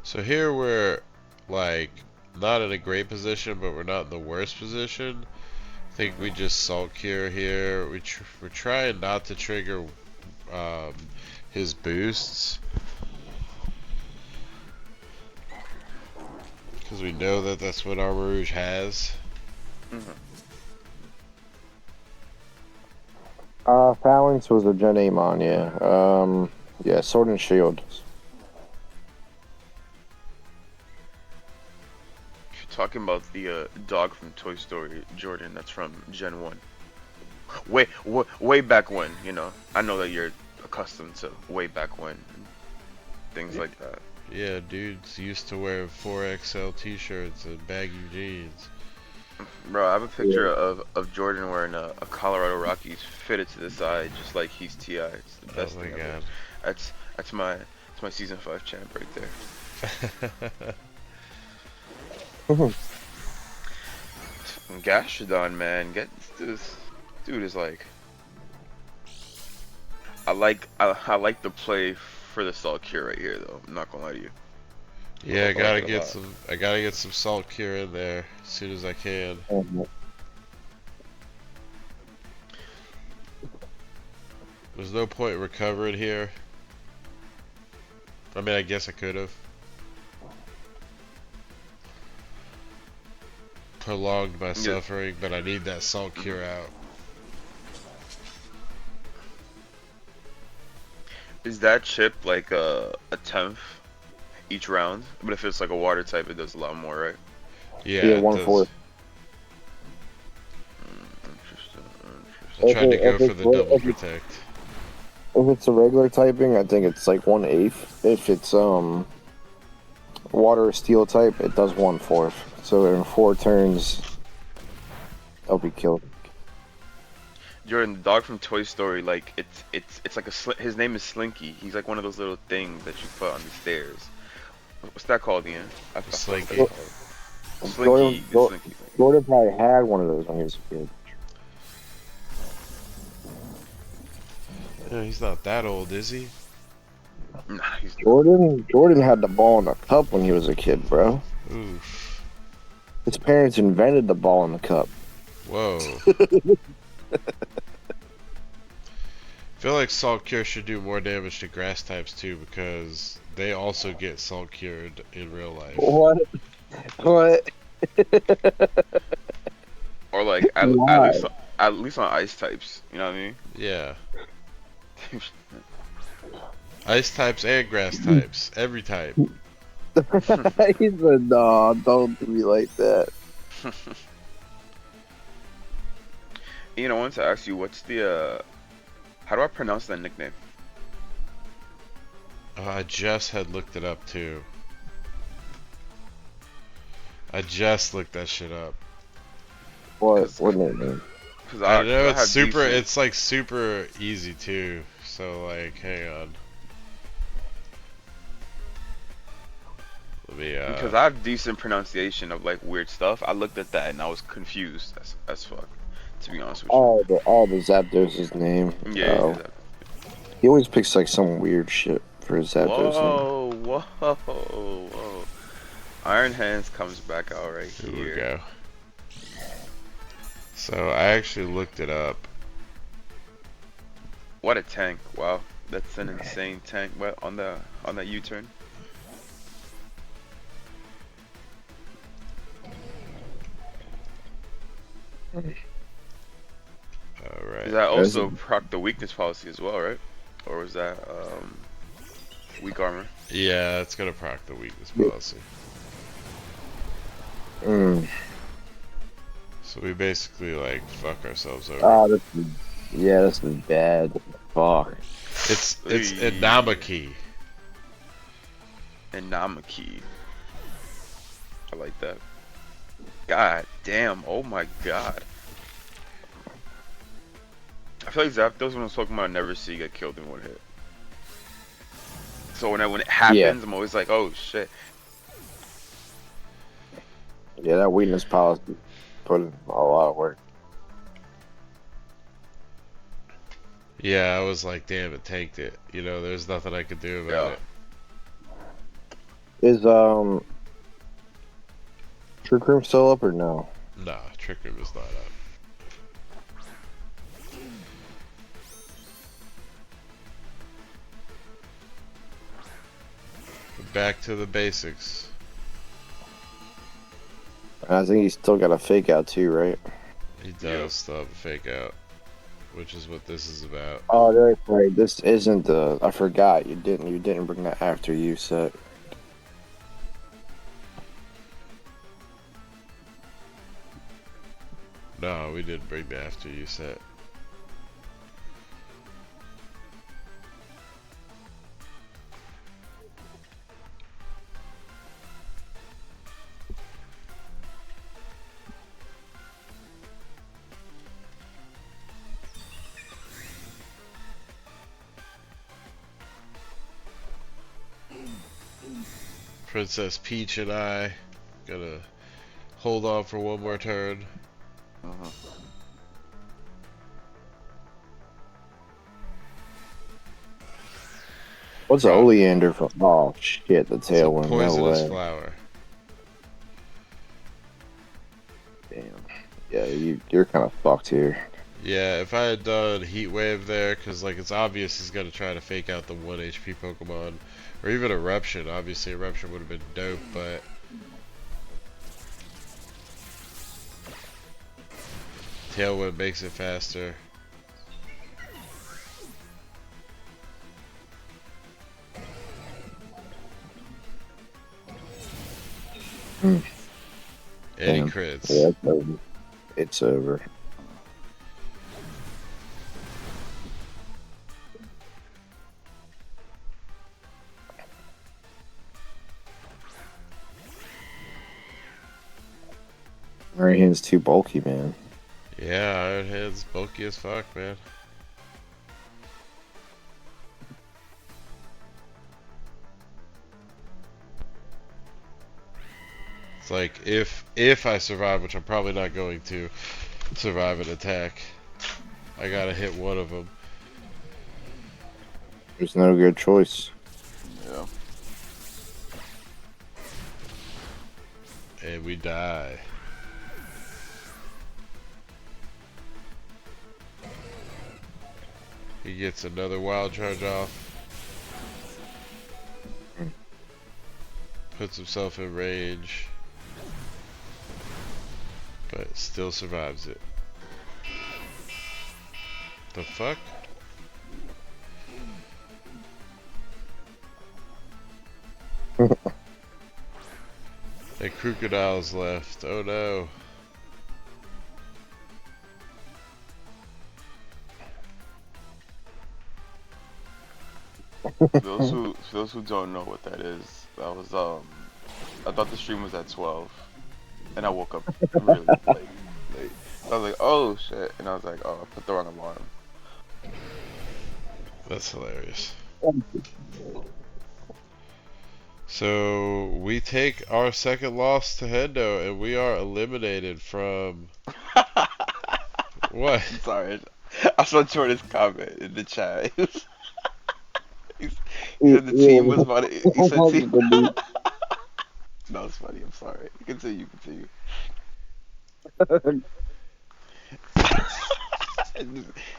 So here we're like not in a great position, but we're not in the worst position. I think we just Salt Cure here. We're trying not to trigger um, his boosts because we know that that's what Armarouge has. Phalanx was a Gen Amon, yeah. Yeah, Sword and Shield. If you're talking about the dog from Toy Story, Jordan, that's from Gen 1. Way back when, I know that you're accustomed to way back when, and things like that. Yeah, dudes used to wear 4XL t-shirts and baggy jeans. Bro, I have a picture of Jordan wearing a Colorado Rockies fitted to the side, just like he's Ti. It's the best Oh my thing ever. god. That's my season 5 champ right there. Gastrodon, man, get this dude is like. I like the play prefer the salt cure right here, though. I'm not gonna lie to you. Yeah, I I like gotta it a get lot. some. I gotta get some salt cure in there as soon as I can. Mhm. There's no point recovering here. I mean, I guess I could have prolonged my Yeah. suffering, but I need that salt Mhm. cure out. Is that chip like a tenth each round? But if it's like a water type, it does a lot more, right? Yeah, Yeah, it one does. fourth. Interesting. I Interesting. tried to go for the double protect. If it's a regular typing, I think it's like 1/8. If it's water or steel type, it does 1/4. So in 4 turns, I'll be killed. Jordan, the dog from Toy Story, like it's like his name is Slinky. He's like one of those little things that you put on the stairs. What's that called again? I forgot what that's Slinky. called. Jordan, Slinky, the Slinky thing. Jordan probably had one of those when he was a kid. Yeah, he's not that old, is he? Nah, he's not. Jordan had the ball in the cup when he was a kid, bro. Oof. His parents invented the ball in the cup. Whoa. I feel like salt cure should do more damage to grass types too, because they also get salt cured in real life. What? What? Or like Why? at least on ice types. You know what I Yeah. mean? Ice types and grass types. Every type. He said, "No, don't do me like that." I wanted to ask you, what's the how do I pronounce that nickname? I just had looked it up too. I just looked that shit up. What? Cause, What name? I cause know I it's have super, decent. it's like super easy too. So like, hang on. Let me, Because I have decent pronunciation of like weird stuff. I looked at that and I was confused as fuck, to be honest with you. The Zapdos' name. Yeah, Oh, he always picks like some weird shit for his Zapdos name. whoa, whoa, whoa. Iron Hands comes back out right here we here. go. So I actually looked it up. What a tank! Wow, that's an insane tank. What on that U-turn? Is Alright. that That's also proc the weakness policy as well, right? Or was that weak armor? Yeah, it's gonna proc the weakness policy. mm. So we basically like fuck ourselves over. Oh, this is bad. Fuck. It's Eee. Inamaki. And Namaki. I like that. God damn! Oh my god! I feel like Zapdos when I was Pokemon I never see get killed in one hit. So when it happens, I'm always like, oh shit. Yeah, that weakness policy put in a lot of work. Yeah, I was like, damn, it tanked it. You know, there's nothing I could do about Yeah. it. Is Trick Room still up or no? Nah, Trick Room is not up. Back to the basics. I think he's still got a fake out too, right? He does Yep. still have a fake out, which is what this is about. Oh, that's right. This isn't the. I forgot. You didn't bring that after you set. No, we didn't bring the after you set. Princess Peach and I gonna hold on for one more turn. What's an Prob- oleander from? Oh shit, the it's a tailwind. No poisonous way. flower. Damn. Yeah, you're kind of fucked here. Yeah, if I had done Heat Wave there, because like it's obvious he's gonna try to fake out the 1 HP Pokemon, or even Eruption. Obviously, Eruption would have been dope, but Tailwind makes it faster. Hmm. And he Damn. crits. Yeah, it's over. It's over. Right hand's too bulky, man. Yeah, Iron Hand's bulky as fuck, man. It's like if I survive, which I'm probably not going to survive an attack, I gotta hit one of them, There's no good choice. Yeah. and we die. He gets another wild charge off. Puts himself in range. But still survives it. The fuck? And Crocodile's left. Oh no. For those who don't know what that is, that was I thought the stream was at 12, and I woke up really late. I was like, oh shit, and I was like, oh, I put the wrong alarm. That's hilarious. So we take our second loss to Hendo, and we are eliminated from what? I'm sorry, I saw Jordan's comment in the chat. He said the team was about to. He said team. No, it's funny. I'm sorry. Continue.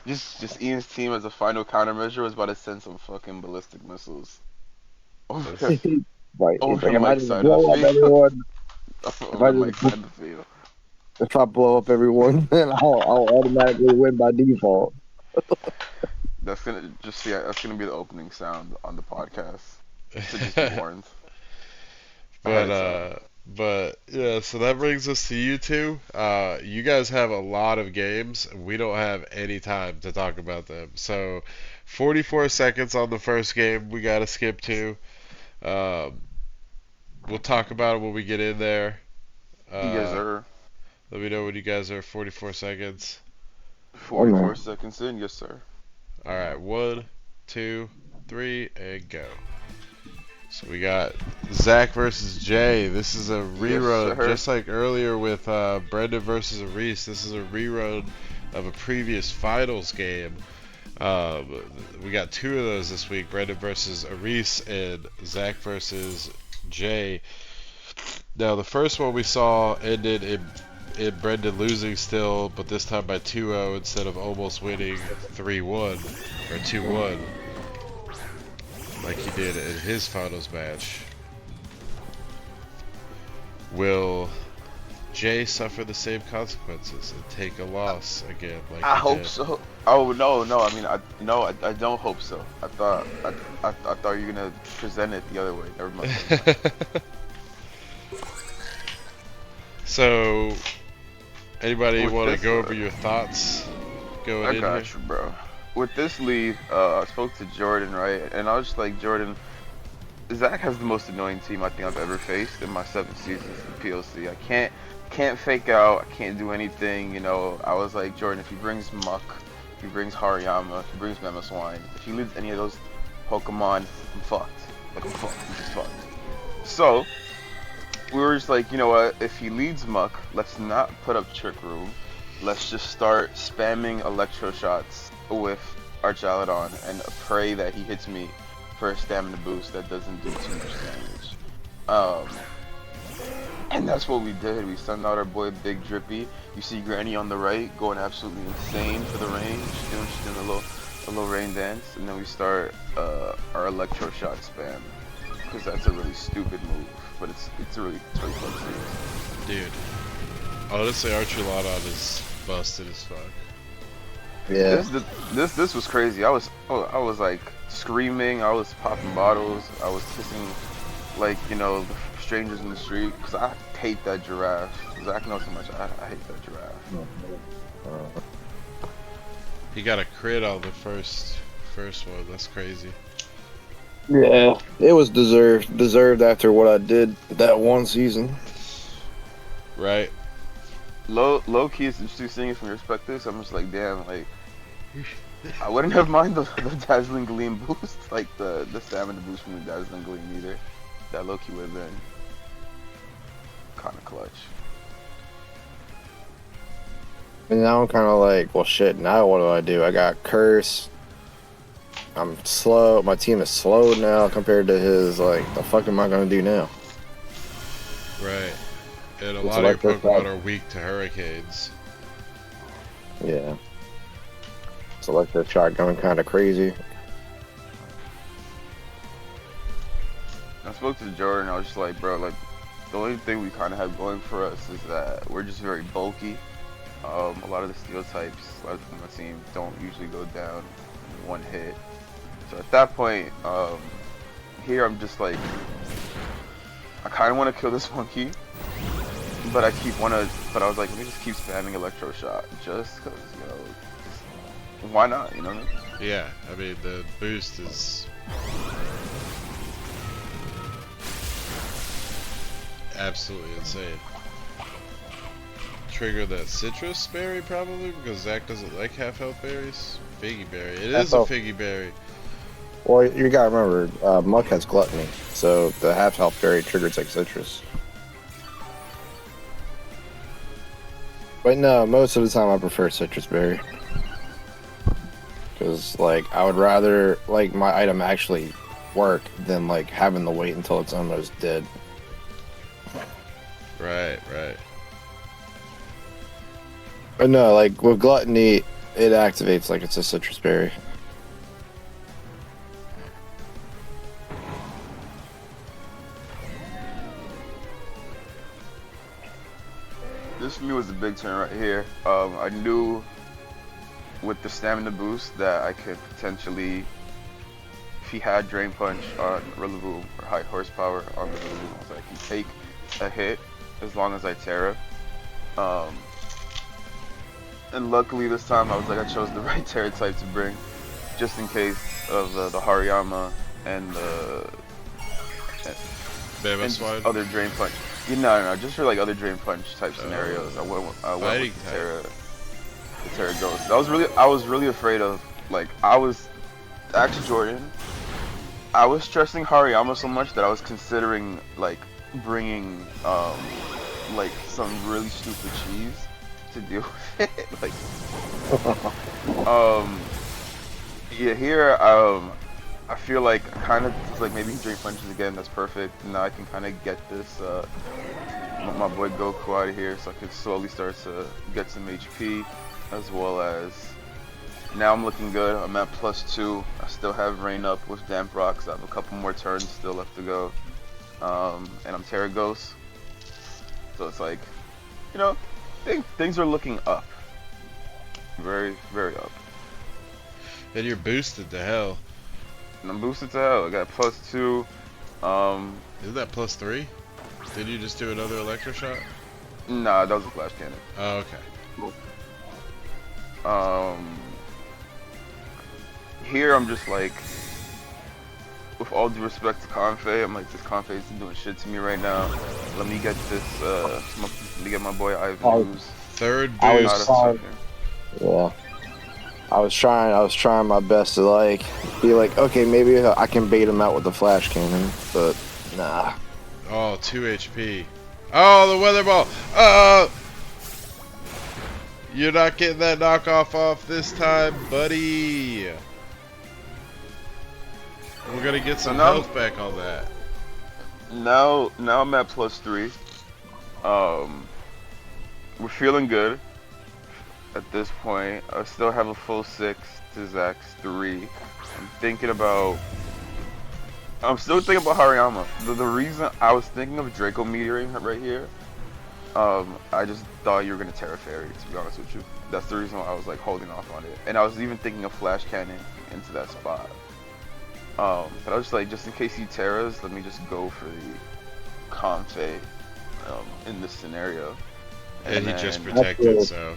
Just Ian's team as a final countermeasure was about to send some fucking ballistic missiles over, That's Right. He's over like, if I Mike's just side of the blow up field. everyone, if I Over Mike's just side of the field. if I blow up everyone, then I'll automatically win by default. That's gonna be the opening sound on the podcast. So just be warned ahead but of time. yeah, so that brings us to you two. You guys have a lot of games. We don't have any time to talk about them. So 44 seconds on the first game we gotta skip to. Um, we'll talk about it when we get in there. Yes, Uh, sir. let me know when you guys are 44 seconds. Oh 44 no. seconds in, yes, sir. Alright, 1, 2, 3, and go. So we got Zach versus Jay. This is a Yes, rerun, sir. just like earlier with Brendan versus Reese. This is a rerun of a previous finals game. We got two of those this week: Brendan versus Reese and Zach versus Jay. Now, the first one we saw ended in Brendan losing still, but this time by 2-0 instead of almost winning 3-1 or 2-1 like he did in his finals match. Will Jay suffer the same consequences and take a loss again like I he hope did? so. Oh no. I mean, I don't hope so. I thought you were gonna present it the other way. Never mind. So, anybody With want to this, go over your thoughts going I in here? got you, bro. With this lead, I spoke to Jordan, right? And I was just like, Jordan, Zach has the most annoying team I think I've ever faced in my 7 seasons in PLC. I can't fake out. I can't do anything. You know, I was like, Jordan, if he brings Muck, if he brings Hariyama, if he brings Mamoswine, if he leads any of those Pokemon, I'm fucked. Like, I'm fucked. I'm just fucked. So, we were just like, you know what? If he leads Muck, let's not put up Trick Room. Let's just start spamming Electro Shots with our Jalodon and pray that he hits me for a stamina boost that doesn't do too much damage. And that's what we did. We sent out our boy Big Drippy. You see Granny on the right going absolutely insane for the range. She's doing a little rain dance, and then we start our electro shot spam, because that's a really stupid move, but it's really fun to use. Dude, honestly, Archulodon is busted as fuck. Yeah. This was crazy. I was like screaming. I was popping bottles. I was kissing, like, you know, the strangers in the street, because I hate that giraffe. Zach knows so much. I hate that giraffe. He got a crit on the first one. That's crazy. Yeah, it was deserved after what I did that one season. Right. Low key, it's interesting seeing it from your perspective. So I'm just like, damn, like I wouldn't have minded the Dazzling Gleam boost, like the stamina boost from the Dazzling Gleam either. That low key would have been kind of clutch. And now I'm kind of like, well, shit. Now what do? I got Curse. I'm slow. My team is slow now compared to his. Like, the fuck am I gonna do now? Right. And a It's lot of your electric Pokemon type. are weak to hurricanes. Yeah. It's electric shot going kind of crazy. I spoke to Jordan. I was just like, bro, like the only thing we kind of have going for us is that we're just very bulky. A lot of the steel types, a lot of people on my team don't usually go down in one hit. So at that point, here I'm just like, I kind of want to kill this monkey, but I was like, let me just keep spamming electro shot, just cause, you know, just, why not, you know what I mean? Yeah, I mean, the boost is absolutely insane. Trigger that citrus berry probably, because Zach doesn't like half health berries. Figgy berry. It is a figgy berry. Well, you gotta remember, Muck has gluttony, so the half health berry triggers like citrus. But no, most of the time I prefer citrus berry. Because, like, I would rather, like, my item actually work than, like, having to wait until it's almost dead. Right. But no, like, with gluttony, it activates like it's a citrus berry. This for me was a big turn right here. I knew with the stamina boost that I could potentially, if he had Drain Punch on Rillaboom or High Horsepower on Rillaboom, so I can take a hit as long as I Terra. And luckily this time I was like, I chose the right Terra type to bring, just in case of the Hariyama and the other Drain Punch. No, just for like other Drain Punch type scenarios. I went with the Terra Ghost. I was really afraid of, like, actually Jordan, I was stressing Hariyama so much that I was considering like bringing like some really stupid cheese to deal with it. Like yeah, here I feel like kind of like maybe he Drain Punches again, that's perfect. Now I can kind of get this my boy Goku out of here, so I can slowly start to get some HP, as well as now I'm looking good. I'm at +2. I still have Rain Up with Damp Rocks. I have a couple more turns still left to go, and I'm Terra Ghost, so it's like, you know, things are looking up, very up. And you're boosted to hell. And I'm boosted to hell. I got +2. Isn't that +3? Did you just do another electro shot? Nah, that was a flash cannon. Oh, okay. Here I'm just like, with all due respect to Confe, I'm like, this Confe isn't doing shit to me right now. Let me get this, let me get my boy Ivan's third boost. Yeah. I was trying my best to, like, be like, okay, maybe I can bait him out with the flash cannon, but nah. Oh, 2 HP. Oh, the weather ball. You're not getting that knockoff off this time, buddy. We're gonna get So some now, health back on that. now I'm at +3. Um, we're feeling good at this point. I still have a full 6 to Zach's 3. I'm thinking about. I'm still thinking about Hariyama. The reason I was thinking of Draco meteoring right here. I just thought you were gonna Terra Fairy, to be honest with you. That's the reason why I was like holding off on it. And I was even thinking of Flash Cannon into that spot. But I was just like, just in case he Terras, let me just go for the Confe in this scenario. And he then, just protected, so.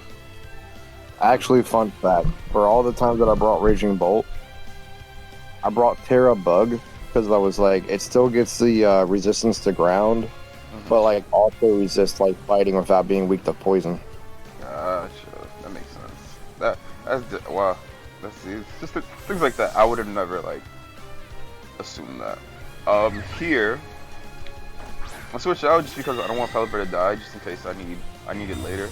Actually, fun fact: for all the times that I brought Raging Bolt, I brought Terra Bug because I was like, it still gets the resistance to ground, but like also resists like fighting without being weak to poison. Gotcha. That makes sense. Wow. Let's see. It's just things like that. I would have never like assumed that. Here, I switch out just because I don't want Pelipper to die, just in case I need it later.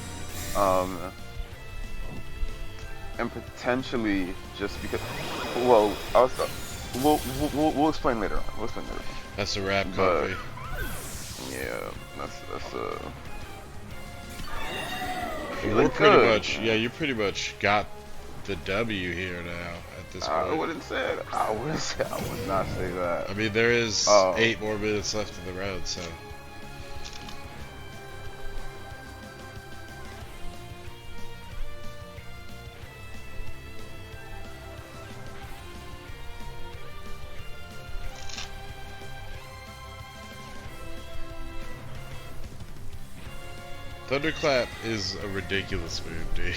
And potentially just because. Well, I was. We'll explain later on. We'll explain later on. That's a wrap, But Coffee. yeah, that's We're feeling pretty good. much, yeah, you pretty much got the W here now at this I point. wouldn't say it. I would not say that. I mean, there is Oh. 8 more minutes left in the round, so. Thunderclap is a ridiculous move, dude.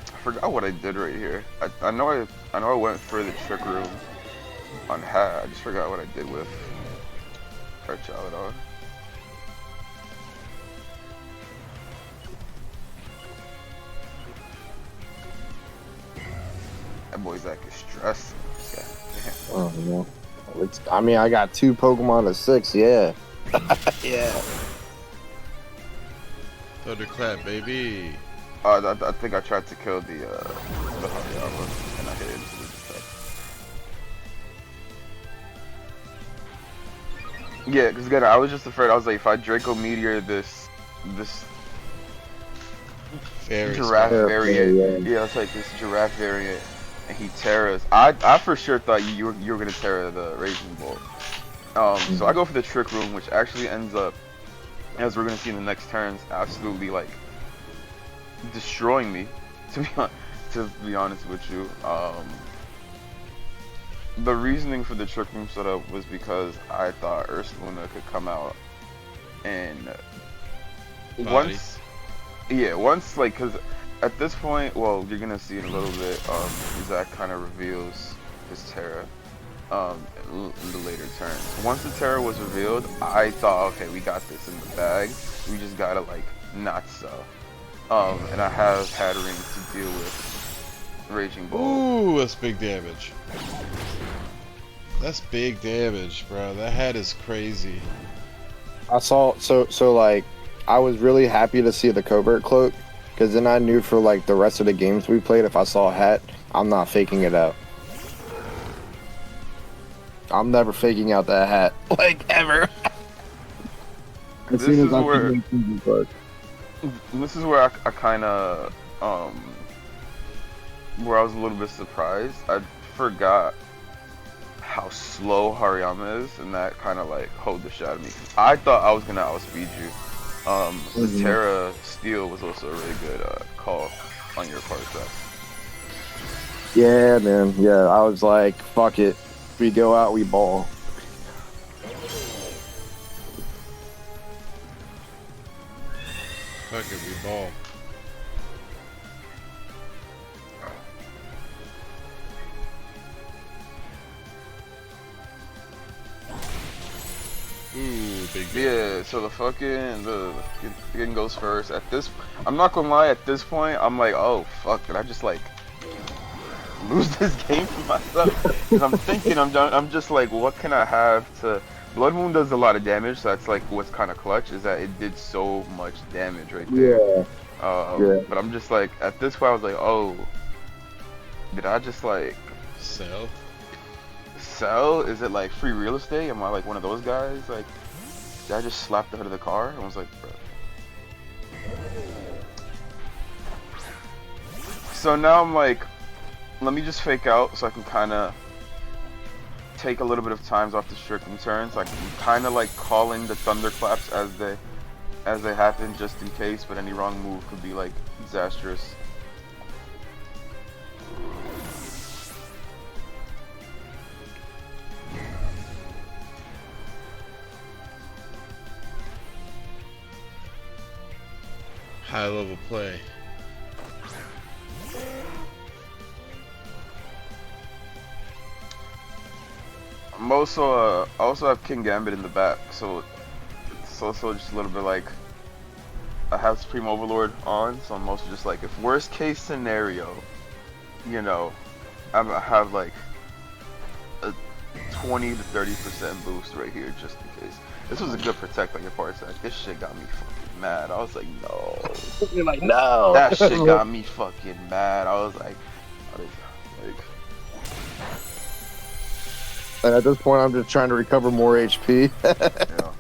I forgot what I did right here. I know I went for the trick room on Hat. I just forgot what I did with Archaladon. That boy Zach is stressed. Oh, yeah. I mean, I got 2 Pokemon to 6. Yeah. Yeah. Thunderclap, baby. I think I tried to kill the Hariyama and I hit it into the detect. Yeah, because again, I was just afraid. I was like, if I Draco Meteor this Fairy giraffe spell. variant, yeah, it's like this giraffe variant, and he Terras. I for sure thought you were gonna Terra the Raging Bolt. So I go for the Trick Room, which actually ends up, as we're gonna see in the next turns, absolutely like destroying me. To be honest with you, the reasoning for the Trick Room setup was because I thought Ursaluna could come out and Body. once like, because at this point, well, you're gonna see in a little bit, Zach kind of reveals his Terra in the later turns. Once the Terra was revealed, I thought, okay, we got this in the bag. We just gotta like not sell. And I have had rings to deal with Raging Bolt. Ooh, that's big damage. That's big damage, bro. That hat is crazy. I saw so like I was really happy to see the Covert Cloak because then I knew for like the rest of the games we played, if I saw a hat, I'm not faking it out. I'm never faking out that hat, like ever. As This soon is as I where- see the card. This is where I kind of where I was a little bit surprised. I forgot how slow Hariyama is, and that kind of like hold the shot of me. I thought I was gonna outspeed you. The Terra Steel was also a really good call on your part, Zach. Yeah, man. Yeah, I was like, fuck it. We go out, we ball. Fuck it, we ball. Ooh, big Yeah, so the getting goes first. At this, I'm not gonna lie. At this point, I'm like, oh fuck, did I just like lose this game for myself. Because I'm thinking, I'm just like, what can I have to? Blood Moon does a lot of damage, so that's like what's kind of clutch is that it did so much damage right there. Yeah. Yeah. But I'm just like, at this point, I was like, oh, did I just like So sell? Is it like free real estate? Am I like one of those guys? Like, did I just slap the hood of the car? I was like, bro. So now I'm like, let me just fake out so I can kind of take a little bit of times off the stricken turns. I can kind of like calling the thunderclaps as they happen just in case, but any wrong move could be like disastrous. high level play. I'm also I also have King Gambit in the back, so it's also just a little bit like I have Supreme Overlord on, so I'm also just like, if worst case scenario, you know, I have like a 20 to 30% boost right here just in case. This was a good protect on your part, Zach. This shit got me fucking mad. I was like, no. You're like, no. That shit got me fucking mad. I was like, And at this point, I'm just trying to recover more HP. yeah.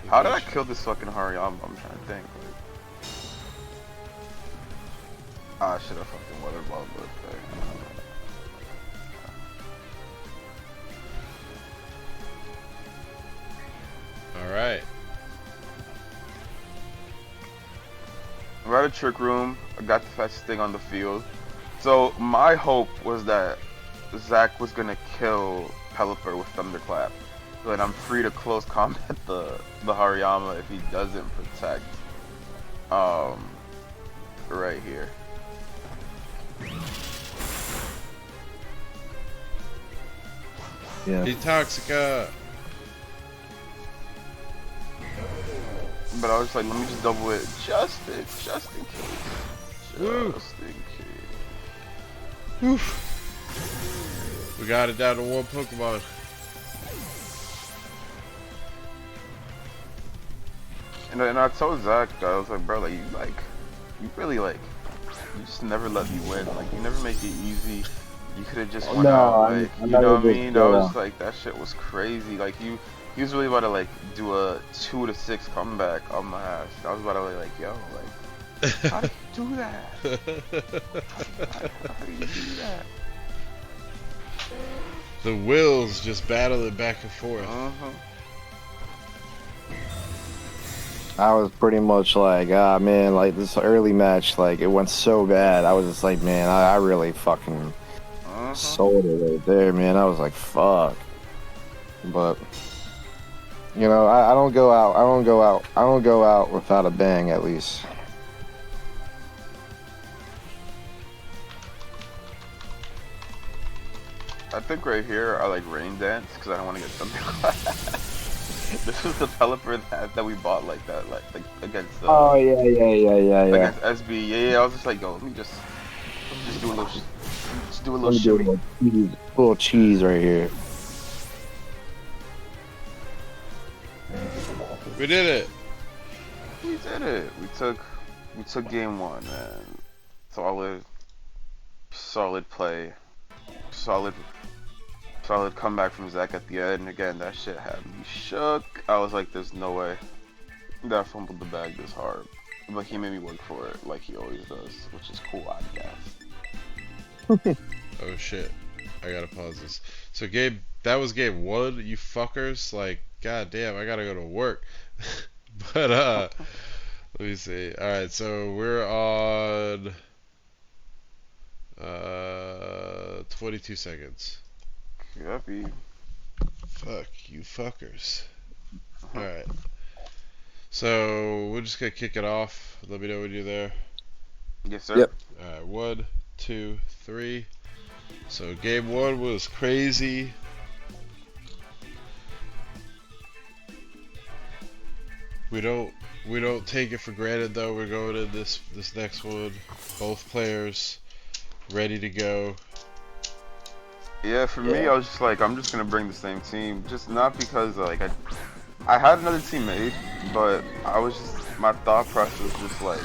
How did I kill this fucking Hariyama? I'm trying to think. Like, I should have fucking weather balled it. Alright. We're at a trick room. I got the fastest thing on the field. So my hope was that Zach was gonna kill Pelipper with Thunderclap. So that I'm free to close combat the Hariyama if he doesn't protect. Right here. Yeah. Detoxica. But I was like, let me just double it just in case. Woo. Just in case. Oof. We got it down to one Pokemon. And I told Zach, I was like, bro, like, you really like, you just never let me win. Like, you never make it easy. You could have just went out, like, you know what I mean? I was like, that shit was crazy. Like, he was really about to like do a 2 to 6 comeback on my ass. I was about to be like, yo, like, how do you do that? How do you do that? The wills just battling back and forth. I was pretty much like, ah, man, like this early match, like it went so bad. I was just like, man, I really fucking sold it right there, man. I was like, fuck. But you know, I don't go out without a bang at least. I think right here I like Rain Dance because I don't want to get something. This was the Pelipper that we bought like that, like against. Oh yeah. Against SB, yeah. I was just like, yo, let me just do a little shimmy. Little cheese right here. We did it. We did it. We took game one, man. Solid play, solid comeback from Zach at the end. Again, that shit had me shook. I was like, there's no way that I fumbled the bag this hard. But he made me work for it, like he always does, which is cool, I guess. Oh shit. I gotta pause this. So that was game one, you fuckers. Like, god damn, I gotta go to work. But let me see. Alright, so we're on 22 seconds. Yuppie. Fuck you fuckers. Alright. So we're just gonna kick it off. Let me know when you're there. Yes, sir. Yep. Alright, 1, 2, 3. So game one was crazy. We don't take it for granted though. We're going in this next one. Both players ready to go. Yeah, for me, Yeah. I was just like, I'm just gonna bring the same team, just not because like I had another team made, but I was just my thought process was just like,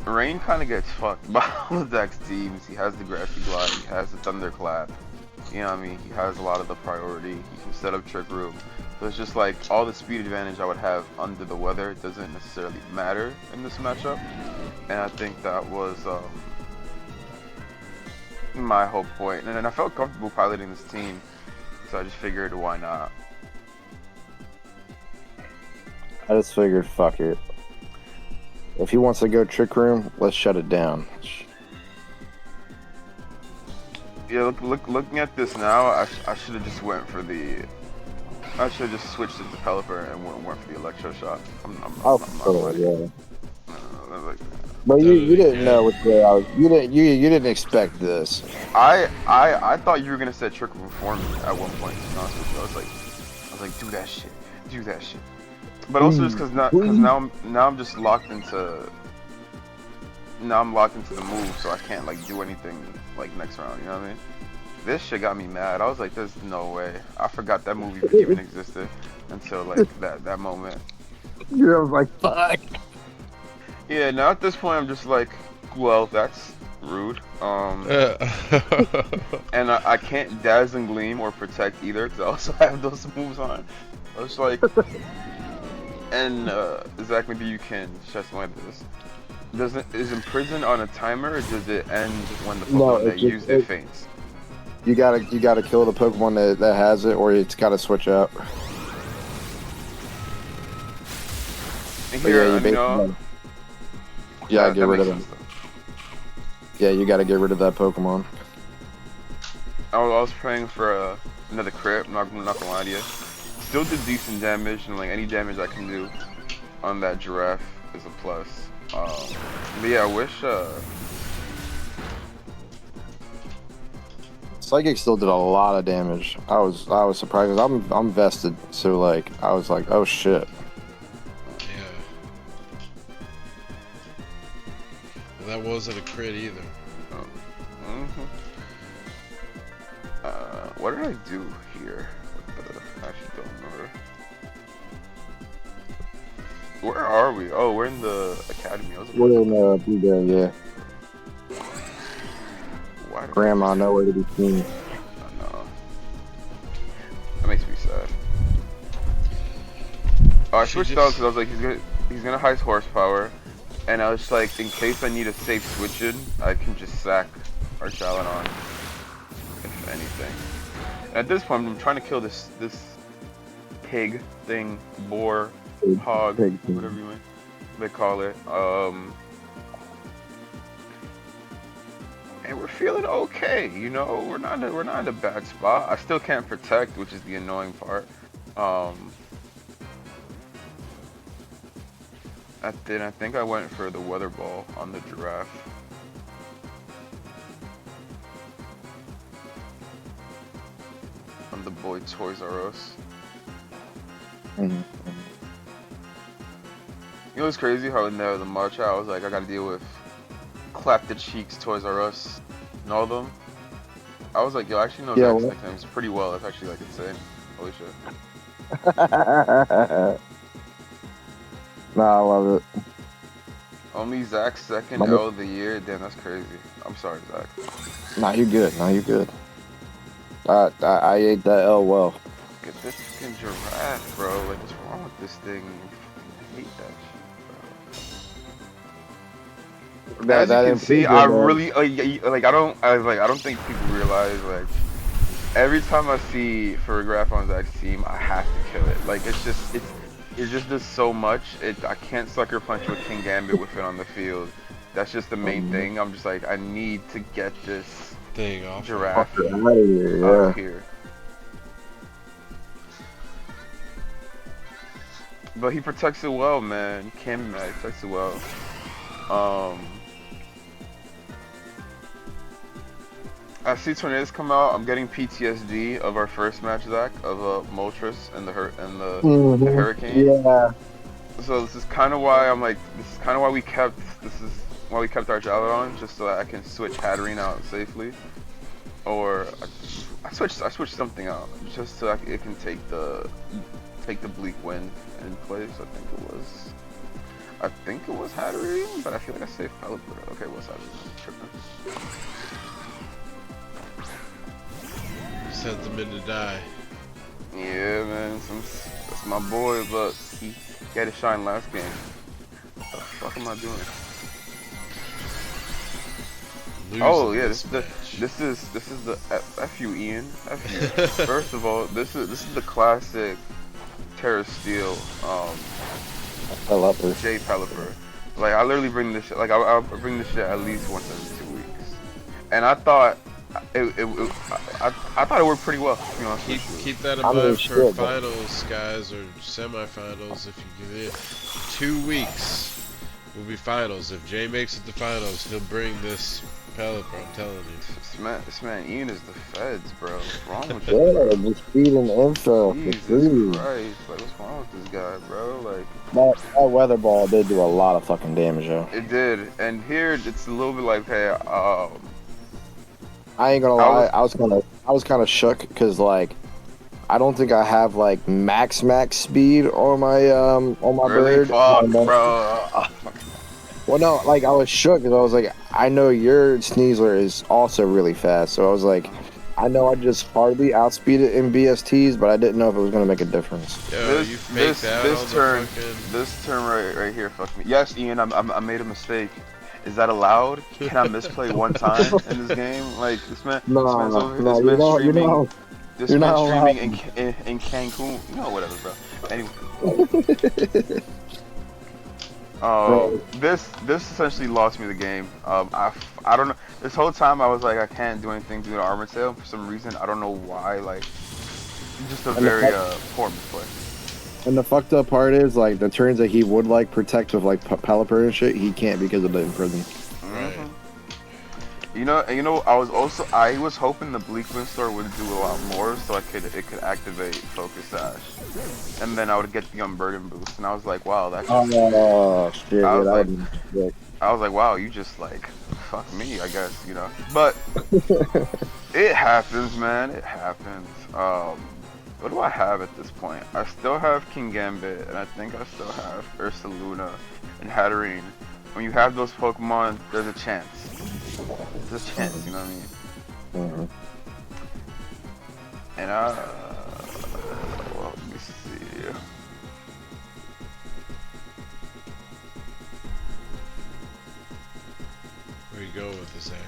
Rain kind of gets fucked by all of Zach's teams. He has the Grassy Glide, he has the Thunderclap. You know what I mean? He has a lot of the priority. He can set up Trick Room. So it's just like all the speed advantage I would have under the weather doesn't necessarily matter in this matchup. And I think that was my whole point. And then I felt comfortable piloting this team, so I just figured why not. I just figured, fuck it. If he wants to go Trick Room, let's shut it down. Yeah, looking at this now, I should have just went for the. I should have just switched the developer and went for the electro shot. Oh, I'm not sure, funny. yeah. Like, But Done you it didn't know again. which way I was. You didn't expect this. I thought you were gonna set Trick Room for me at one point. To be honest with you, I was like, do that shit. But also just because now I'm just locked into. Now I'm locked into the move, so I can't like do anything like next round. You know what I mean? This shit got me mad. I was like, there's no way. I forgot that movie even existed until like that moment. You was like, fuck. Yeah, now at this point I'm just like, well, that's rude. And I can't Daz and Gleam or Protect either because I also have those moves on. I was like, and Zach, maybe you can shed some light on this. Is Imprison on a timer or does it end when the No, Pokemon that used it faints? you gotta kill the Pokemon that has it, or it's gotta switch out. And But here, yeah, you you know, basically yeah, get that rid makes of sense them. though. Yeah, you gotta get rid of that Pokemon. I was praying for another crit. I'm not gonna lie to you. Still did decent damage, and like any damage I can do on that giraffe is a plus. But yeah, I wish. Psychic still did a lot of damage. I was surprised. 'Cause I'm vested, so like I was like, oh shit. Yeah. Well, that wasn't a crit either. Mhm. What did I do here? I actually don't remember. Where are we? Oh, we're in the academy. I was about We're to in say, Blueberry, yeah. why did Grandma nowhere to be seen. I know. That makes me sad. Oh, I She switched out just. because I was like, he's gonna heist horsepower, and I was just like, in case I need a safe switch in, I can just sack our Shallonon, if anything. And at this point, I'm trying to kill this pig thing, boar, hog, Pig whatever they call it. And we're feeling okay, you know. We're not in a bad spot. I still can't protect, which is the annoying part. I think I went for the weather ball on the giraffe. On the boy Toys R Us. Mhm. You know what's crazy? How in the March I was like, I gotta deal with Clap the Cheeks, Toys R Us, and all of them. I was like, yo, I actually know Yeah. Zach's What? nicknames pretty well. It's actually like insane. Holy shit. Nah, I love it. Only Zach's second My, L of the year. Damn, that's crazy. I'm sorry, Zach. nah, you good. Nah, you good. I ate that L well. Get this fucking giraffe, bro. Like, what's wrong with this thing? I hate that shit, bro. As you That can see, I improvement, man. really I don't think people realize like every time I see Photograph on Zach's team, I have to kill it. Like it just does so much. I can't sucker punch with King Gambit with it on the field. That's just the main thing. I'm just like I need to get this Thing off. giraffe Out of here, out yeah. of here. But he protects it well, man. You can't be mad. He protects it well. I see tornadoes come out. I'm getting PTSD of our first match, Zach, of Moltres and the Mhm. hurricane. Yeah. So this is kind of why I'm like, this is kind of why we kept. This is while we kept our Java on, just so that I can switch Hatterene out safely, or I switched something out just so it can take the bleak wind in place. I think it was Hatterene, but I feel like I saved Pelipper. Okay, what's Hatterene? Tripping. Sent them in to die. Yeah, man, that's my boy, but he had to shine last game. What the fuck am I doing? Oh yeah, this is the F you, Ian. F you. First of all, this is the classic Terra Steel J Pelipper. Like I literally bring this shit, like I'll bring this shit at least once every 2 weeks. And I thought I thought it worked pretty well. You know, keep that in mind for finals, guys, or semifinals. If you give it 2 weeks, will be finals. If Jay makes it to finals, he'll bring this Pelipper. I'm telling you. This man Ian is the feds, bro. What's wrong with you? Yeah, just feeding info. Jesus Christ, like what's wrong with this guy, bro? Like that weather ball did do a lot of fucking damage, yo. It did, and here it's a little bit like, hey, I ain't gonna lie, I was kind of shook because like I don't think I have like max speed on my really? bird. Fuck, bro. Well, no, like I was shook because I was like, I know your Sneasler is also really fast, so I was like, I know I just hardly outspeed it in BSTs, but I didn't know if it was gonna make a difference. Yo, this turn right here fucked me. Yes, Ian, I made a mistake. Is that allowed? Can I misplay one time in this game? Like this man's streaming. This man's streaming in Cancun. You know, whatever, bro. Anyway. This essentially lost me the game. I don't know. This whole time I was like, I can't do anything to the armor tail for some reason. I don't know why. Like, just a very poor misplay. And the fucked up part is, like, the turns that he would, like, protect with, like, Pelipper and shit, he can't because of the imprison. Right. You know, I was hoping the Bleak Windstorm would do a lot more, so it could activate Focus Sash, and then I would get the Unburden boost, and I was like, wow, that's just... Oh, shit, I was like, wow, you just, like, fuck me, I guess, you know? But, it happens, man, it happens. What do I have at this point? I still have King Gambit, and I think I still have Ursaluna and Hatterene. When you have those Pokemon, there's a chance. There's a chance, you know what I mean? And well, let me see. Where you go with this, Zach?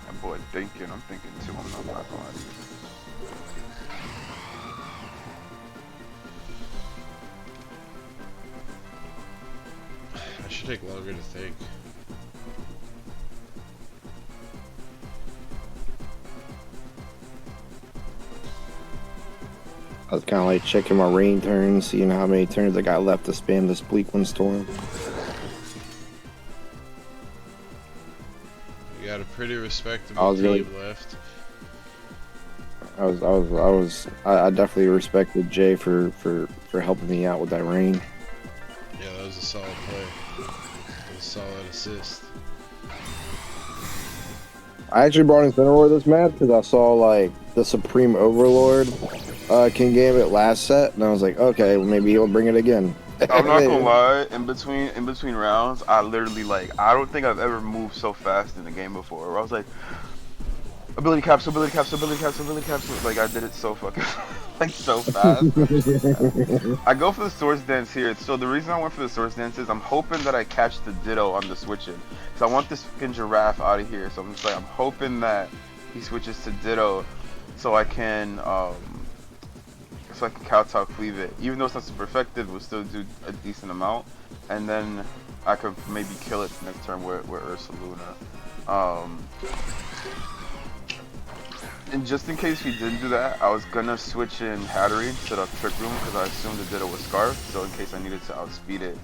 That boy thinking, I'm thinking too, I'm not gonna lie to you. I should take longer to think. I was kind of like checking my rain turns, seeing how many turns I got left to spam this Bleak Windstorm. You got a pretty respectable team left. I definitely respected Jay for helping me out with that rain. Yeah, that was a solid play. That was a solid assist. I actually brought in Cineroar this match because I saw like the Supreme Overlord King Gambit last set, and I was like, okay, well, maybe he'll bring it again. I'm not gonna lie, in between rounds, I literally I don't think I've ever moved so fast in a game before. Where I was like, ability capsule, like I did it so fucking like so fast. I go for the Swords Dance here. So the reason I went for the Swords Dance is I'm hoping that I catch the Ditto on the switching. So I want this fucking Giraffe out of here. So I'm just like, I'm hoping that he switches to Ditto, so I can Kowtow cleave it. Even though it's not super effective, we'll still do a decent amount, and then I could maybe kill it next turn with Ursaluna. And just in case we didn't do that, I was gonna switch in Hatterene instead of Trick Room because I assumed the Ditto was Scarf, so in case I needed to outspeed it,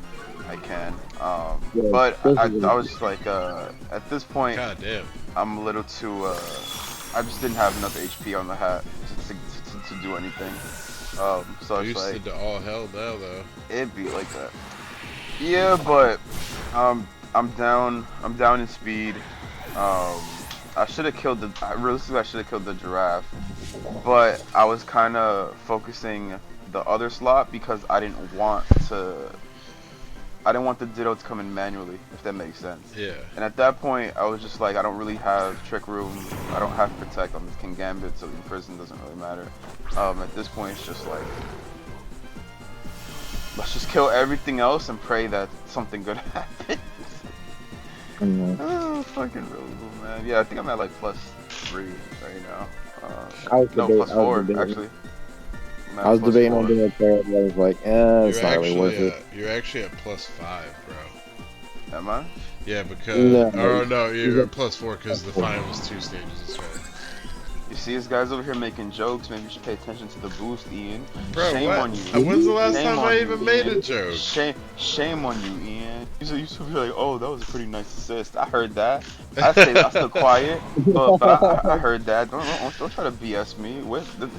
I can. But I was just like, at this point, God damn. I'm a little too, I just didn't have enough HP on the hat to do anything. So it's like Boosted to all hell now though. it'd be like that. Yeah, but I'm down. I'm down in speed. Um, I should have killed the. Realistically, I should have killed the giraffe, but I was kind of focusing the other slot because I didn't want to. I didn't want the Ditto to come in manually, if that makes sense. Yeah. And at that point, I was just like, I don't really have Trick Room. I don't have Protect on this King Gambit, so in prison doesn't really matter. At this point, it's just like, let's just kill everything else and pray that something good happens. Oh, fucking Robo, man. Yeah, I think I'm at like +3 right now. No, +4 actually. I was debating on doing it there, and I was like, it's not really worth it. You're actually at +5, bro. Am I? Yeah, because No. oh no, you're at +4 because the final was 2 stages. That's right. You see this guy's over here making jokes. Maybe you should pay attention to the boost, Ian. Bro, Shame what? on you. When's the last Shame time on I you, even made Ian. a joke? Shame on you, Ian. You used to be like, oh, that was a pretty nice assist. I heard that. I'm still quiet, but I heard that. Don't try to BS me.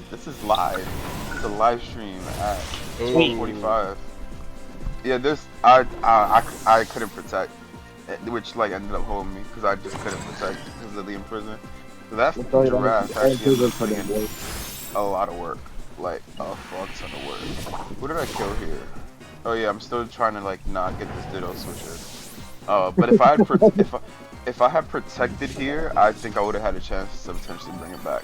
This is live. This is a live stream at 12:45. Yeah, I couldn't protect, which like ended up holding me because I just couldn't protect because of the imprisonment. So that giraffe actually ended up putting in a lot of work, like a fuck ton of work. Who did I kill here? Oh yeah, I'm still trying to like not get this Ditto switcher. But if I had protected here, I think I would have had a chance to potentially bring it back.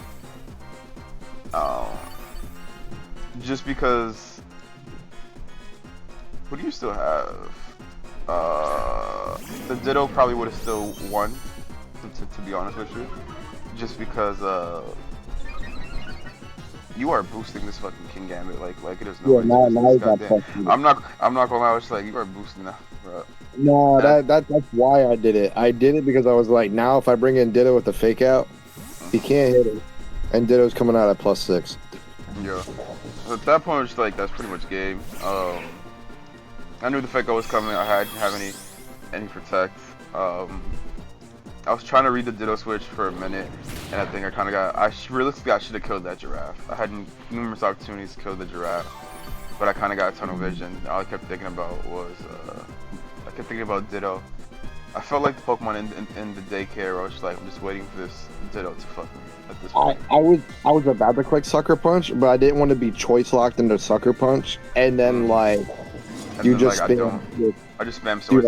Just because. Who do you still have? The Ditto probably would have still won, to be honest with you. Just because you are boosting this fucking King Gambit like it is no way. I'm not gonna lie, I was like, you are boosting that, bro. No, that's why I did it. I did it because I was like, now if I bring in Ditto with the fake out, he can't hit it, and Ditto's coming out at +6. Yeah. So at that point, it's like that's pretty much game. I knew the fake out was coming. I didn't have any protect. I was trying to read the Ditto switch for a minute, and I think I kind of got. Realistically, I should have killed that giraffe. I had numerous opportunities to kill the giraffe, but I kind of got tunnel vision. All I kept thinking about was, I kept thinking about Ditto. I felt like the Pokemon in the daycare. I was just like, I'm just waiting for this Ditto to fuck me at this point. I was about to click Sucker Punch, but I didn't want to be choice locked into Sucker Punch, and then like. And You then, just like, spam. I just spam swords.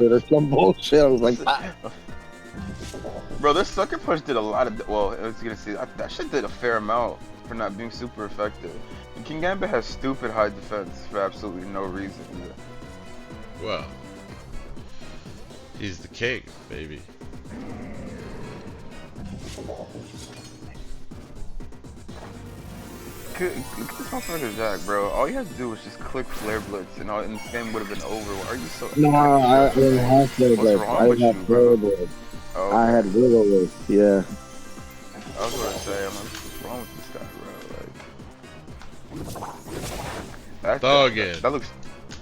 Or some bullshit. I was like, Bro, this Sucker Punch did a lot of. Well, I was gonna say that shit did a fair amount for not being super effective. And King Gambit has stupid high defense for absolutely no reason. Well, he's the king, baby. Look at this motherfucker Jack, bro. All you had to do was just click Flare Blitz, and this game would have been over. Why are you so? no, I didn't have Flare Blitz. I didn't have Flare Blitz. Oh, okay. I had Willow Blitz. Yeah. I was gonna say, I'm like, what's wrong with this guy, bro? Like,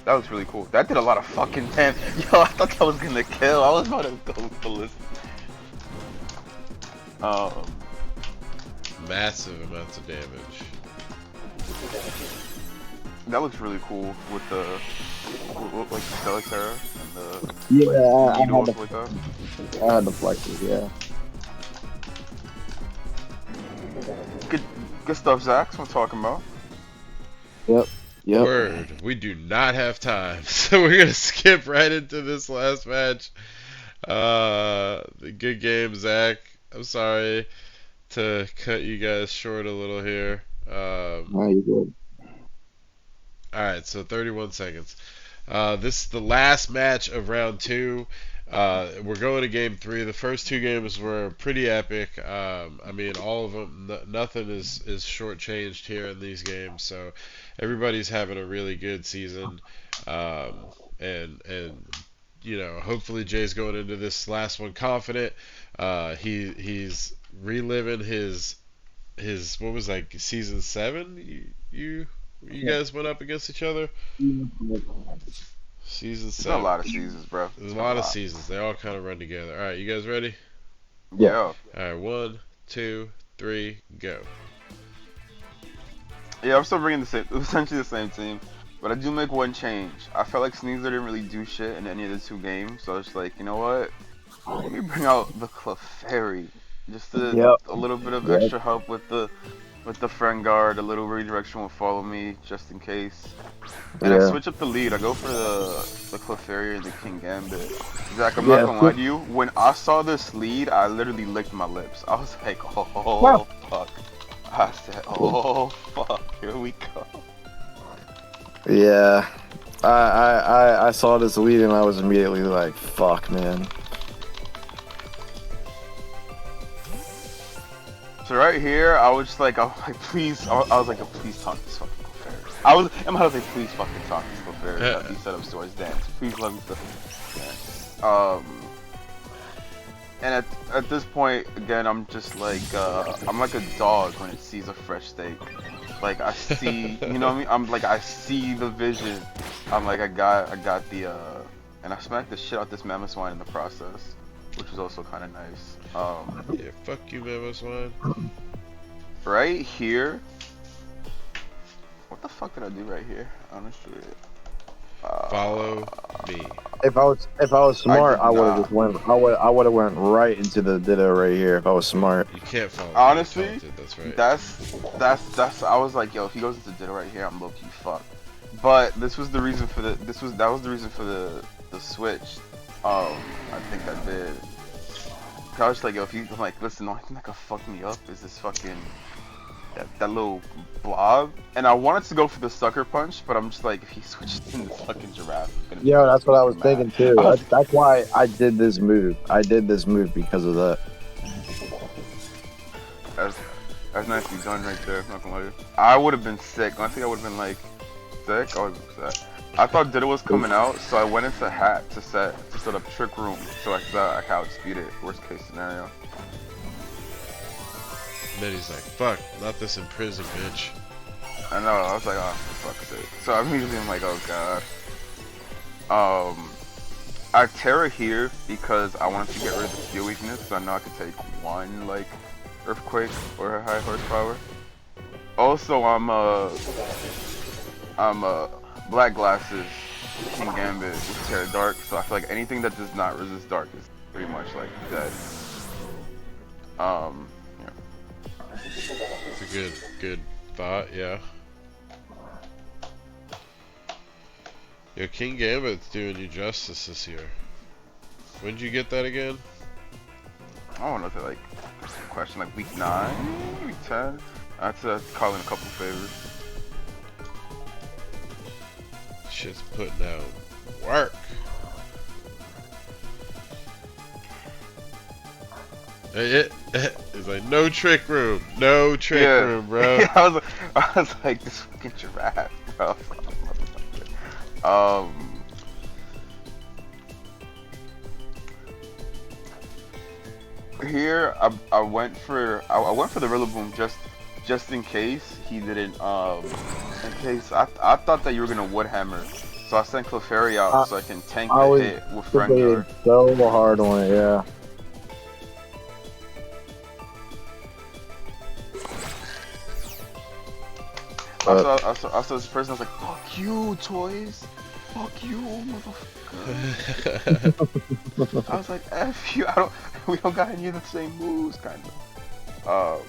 that looks really cool. That did a lot of fucking damage. Yo, I thought that was gonna kill. I was about to go ballistic. Massive amounts of damage. That looks really cool with the like the Stellaterra and the needles like that. I had the flexes, yeah. Good stuff, Zach. That's what I'm talking about. Yep. Word. We do not have time, so we're gonna skip right into this last match. Good game, Zach. I'm sorry to cut you guys short a little here. No, you're good. Alright, so 31 seconds. This is the last match of round 2. We're going to game 3. The first 2 games were pretty epic. I mean, all of them, nothing is shortchanged here in these games. So everybody's having a really good season. And you know, hopefully Jay's going into this last one confident. He's reliving his what was like season 7? You guys went up against each other. Season 7. There's a lot of seasons, bro. There's a lot of seasons. They all kind of run together. All right, you guys ready? Yeah. All right, 1, 2, 3, go. Yeah, I'm still bringing the same, essentially the same team. But I do make one change. I felt like Sneasler didn't really do shit in any of the two games, so I was like, you know what? Let me bring out the Clefairy. Just Yep. a little bit of Yep. extra help with the friend guard, a little redirection will follow me just in case. And I Yeah. switch up the lead. I go for the Clefairy and the King Gambit. Zach, I'm not Yeah. gonna lie to you. When I saw this lead, I literally licked my lips. I was like, Wow. oh fuck. I said, oh fuck, here we go. Yeah. I saw this lead and I was immediately like, fuck, man. So right here, I was like, please, I was like, please talk this fucking Clefairy. I was, in my head, I was like, please fucking talk this Clefairy. Got these setups towards dance. Please let me dance. And at this point, again, I'm just like, I'm like a dog when it sees a fresh steak. Like I see, you know what I mean? I'm like, I see the vision. I'm like, I got the, and I smacked the shit out this mammoth swine in the process, which was also kind of nice. Yeah, fuck you, Mammoth Swine. Right here. What the fuck did I do right here? Honestly. Follow me. If I was I smart, did I would have not. just went. I would have went right into the Ditto right here. If I was smart. You can't follow me. Honestly, You're talented, that's right. that's. I was like, yo, if he goes into Ditto right here, I'm low key fucked. But this was the reason for that was the reason for the switch. I think I did. I was like, yo, if you, I'm like, listen, the only thing that could fuck me up is this fucking that little blob. And I wanted to go for the sucker punch, but I'm just like, if he switches into fucking giraffe, I'm gonna be Yeah, that's what I was super mad. thinking too. I was, That's why I did this move. I did this move because of that. that's that's nicely done right there. I'm not gonna lie to you. I would have been sick. I think I would have been like sick. I would have been upset. I thought Ditto was coming out, so I went into Hat to set up Trick Room, so I could outspeed it. Worst case scenario. And then he's like, fuck, not this in prison, bitch. I know. I was like, oh, for fuck's sake. So I immediately am like, oh god. I Terra here because I wanted to get rid of the steel weakness, so I know I could take one like earthquake or a high horsepower. Also, I'm black glasses King Gambit with Terra Dark, so I feel like anything that does not resist dark is pretty much like dead. Yeah. It's a good thought, yeah. Yo, King Gambit's doing you justice this year. When'd you get that again? I don't know if like question like week 9, week 10. I had to call in a couple favors. Shit's putting out work. It's like no trick room, bro. Yeah, I was like this fucking giraffe, bro. Here I went for I went for the Rillaboom just in case he didn't in case I thought that you were gonna Woodhammer, so I sent Clefairy out so I can tank I the was hit with friend debating guard. so hard on it. Yeah. I saw this person. I was like, "Fuck you, toys! Fuck you, motherfucker!" I was like, "F you! We don't got any of the same moves, kind of."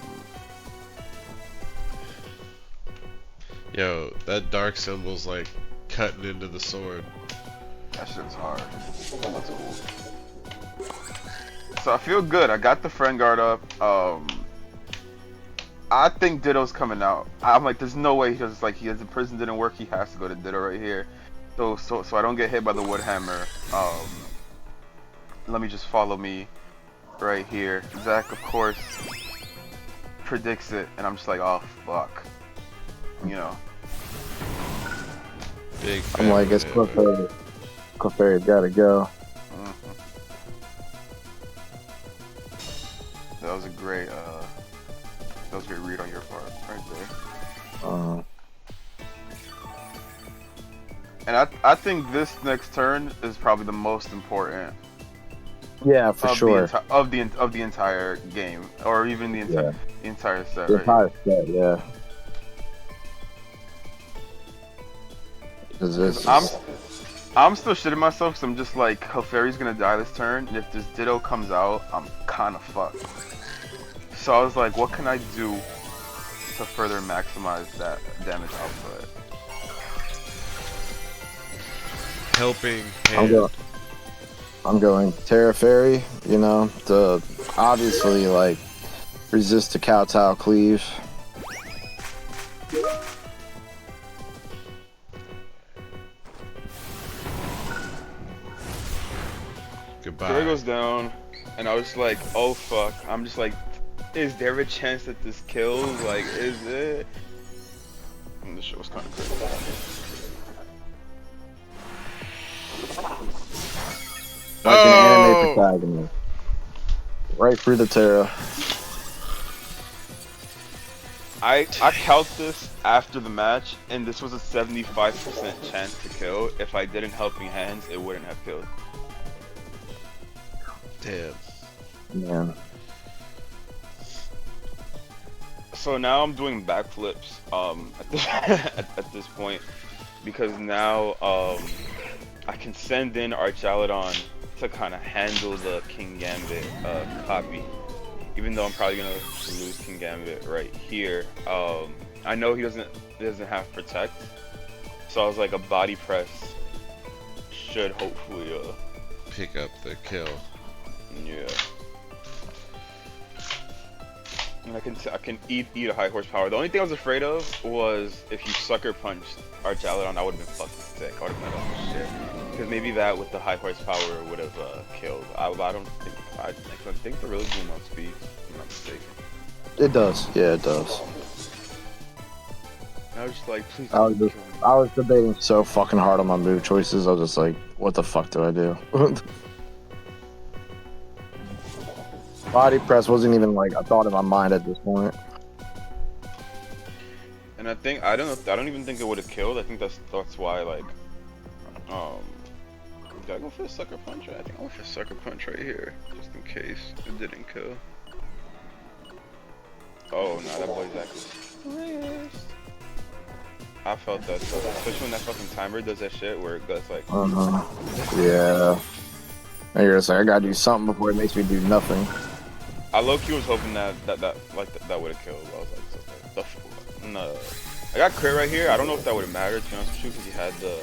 Yo, that dark symbol's like cutting into the sword. That shit's hard. That looks cool. So I feel good. I got the friend guard up. I think Ditto's coming out. I'm like, there's no way because like the prison didn't work. He has to go to Ditto right here. So I don't get hit by the wood hammer. Let me just follow me right here. Zach, of course, predicts it, and I'm just like, oh fuck, you know. Big fan. I'm like, it's Clefairy. Clefairy gotta go. That was a great read on your part, right there. And I think this next turn is probably the most important. Yeah, for sure. Of the entire game, or even the entire set. The Right? entire set, yeah. Because Because this I'm is I'm still shitting myself because I'm just like, Clefairy's gonna die this turn, and if this Ditto comes out, I'm kind of fucked. So I was like, what can I do to further maximize that damage output? Helping I'm hand. going. I'm going Terra Fairy. You know, to obviously like resist the Kowtow Cleave. Fairy Goodbye. goes down, and I was like, oh fuck. I'm just like, is there a chance that this kills? Like, is it? And this shit was kind of crazy. Like an anime Oh! protagonist. Right through the Terra. I count this after the match, and this was a 75% chance to kill. If I didn't helping hands, it wouldn't have killed. Damn. Man. So now I'm doing backflips at this, at this point, because now I can send in Archaludon to kind of handle the King Gambit copy. Even though I'm probably gonna lose King Gambit right here, I know he doesn't have protect, so I was like, a body press should hopefully Pick up the kill. yeah. And I can eat a high horsepower. The only thing I was afraid of was if you sucker punched Archaludon, I would have been fucking sick. I would have been like, oh shit. Because maybe that with the high horsepower would have killed. I don't think I think the really boom on speed, if I'm not mistaken. It does. Yeah, it does. And I was just like, please I was don't just, kill me. I was debating so fucking hard on my move choices. I was just like, what the fuck do I do? Body press wasn't even like a thought in my mind at this point. And I don't even think it would have killed. I think that's why, like, did I go for a sucker punch? I think I went for a sucker punch right here, just in case it didn't kill. Oh no, that boy's actually. I felt that though, especially when that fucking timer does that shit where it goes like. Yeah. And you're just like, I gotta do something before it makes me do nothing. I low-key was hoping that would have killed. I was like, it's okay. No. I got crit right here. I don't know if that would have mattered, to be honest with you, because he had the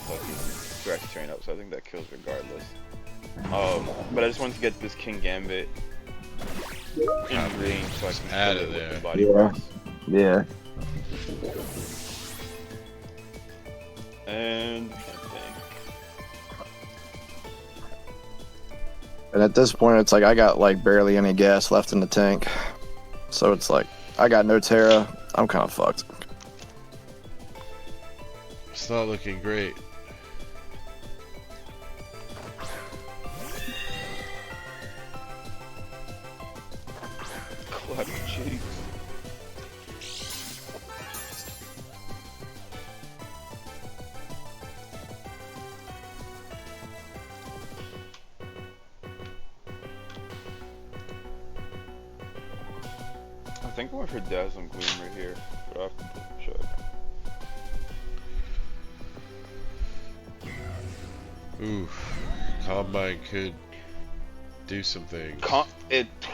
fucking scratch train up, so I think that kills regardless. But I just wanted to get this King Gambit in range so I can Out kill of it with there. the body Yeah. press. Yeah. And I think. And at this point, it's like I got like barely any gas left in the tank. So it's like, I got no Terra. I'm kind of fucked. It's not looking great. Clutch cheeks. I think I went for Dazzling Gleam right here, but I have to check. Ooh. Combine could do some things.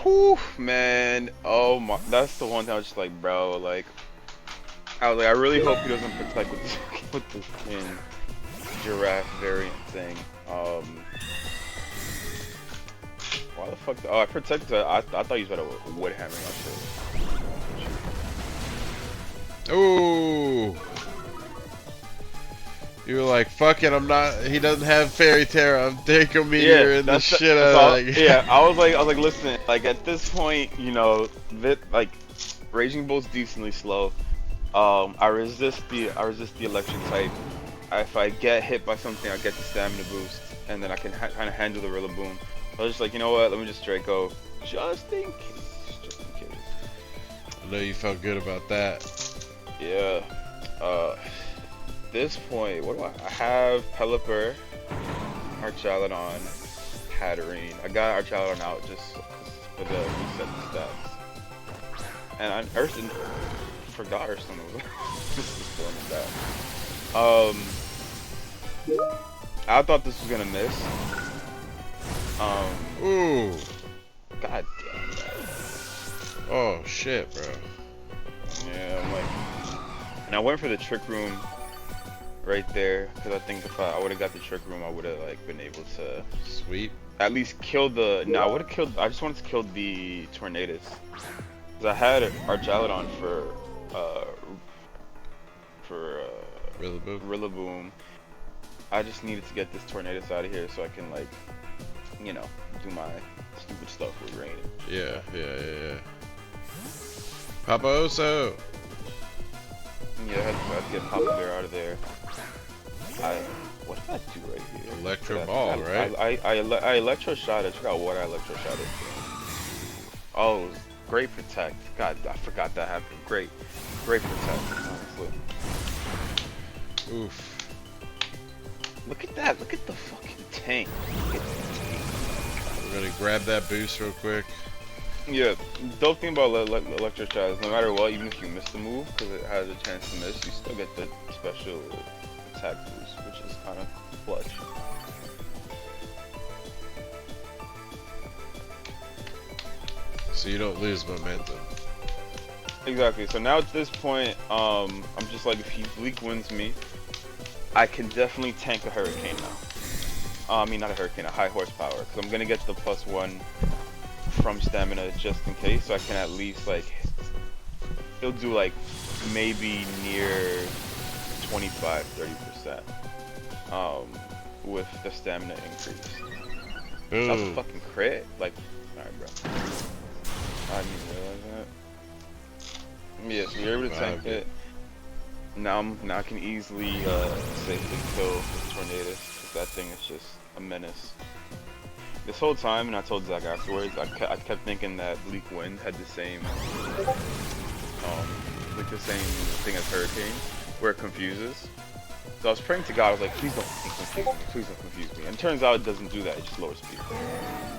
Whew, man. Oh my, that's the one thing I was just like, bro, like, I was like, I really hope he doesn't protect with this, with this fucking giraffe variant thing. Why the fuck? Oh, I protected. I thought he was about to wood hammer that shit. Ooh. You were like, fuck it, I'm not. He doesn't have Fairy Terra. I'm taking Meteor in the shit out of that. Yeah, I was like, listen, like at this point, you know, that like, Raging Bull's decently slow. I resist the electric type. If I get hit by something, I get the stamina boost, and then I can kind of handle the Rillaboom. I was just like, you know what? Let me just Draco, just in case, just in case. I know you felt good about that. Yeah. This point, what do I have? Pelipper, Archaludon, Hatterene. I got Archaludon out just for the reset the stats. And I forgot Urston was that. I thought this was gonna miss. Ooh. God damn. Oh shit, bro. Yeah, I'm like, and I went for the trick room right there because I think if I would have got the trick room, I would have like been able to Sweet. at least kill the. No, I would have killed. I just wanted to kill the tornadoes because I had Archaludon uh for Rillaboom. Rillaboom. I just needed to get this tornadoes out of here so I can like, you know, do my stupid stuff with rain. Yeah. Papaoso. Yeah, I had to get Papa Bear out of there. What did I do right here? Electro Ball, right? I electro shot it. I forgot what I electro shot it. Oh, it was great protect. God, I forgot that happened. Great protect. Honestly. Oof. Look at that. Look at the fucking tank. We're gonna grab that boost real quick. Yeah, dope thing about electro shot is no matter what, even if you miss the move, because it has a chance to miss, you still get the special attack boost, which is kind of clutch. So you don't lose momentum. Exactly. So now at this point, I'm just like, if he Bleak wins me, I can definitely tank a Hurricane now. I mean, not a Hurricane, a high horsepower, because I'm gonna get the +1 from stamina just in case, so I can at least like, it'll do like maybe near 25-30% with the stamina increase. Boom. That was a fucking crit. Like, alright, bro. I didn't even realize that. Yeah, so you're able to tank it. Now I can easily safely kill the tornadoes, because that thing is just a menace. This whole time, and I told Zach afterwards, I kept thinking that Bleak Wind had the same, like the same thing as Hurricane, where it confuses. So I was praying to God, I was like, please don't confuse me, please don't confuse me. And it turns out it doesn't do that, it just lowers speed.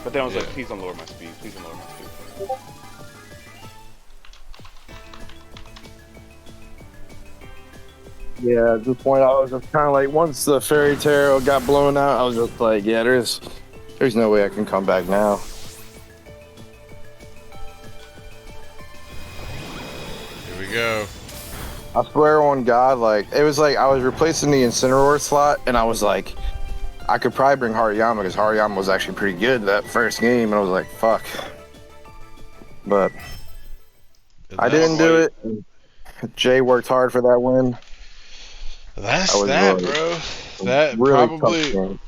But then I was like, please don't lower my speed, please don't lower my speed. Yeah, at this point I was just kind of like, once the fairy tale got blown out, I was just like, yeah, there's no way I can come back now. Here we go. I swear on God, like, it was like I was replacing the Incineroar slot, and I was like, I could probably bring Hariyama, because Hariyama was actually pretty good that first game, and I was like, fuck. But And I didn't do it. Jay worked hard for that win. That's That was that, really, bro. That really tough probably game.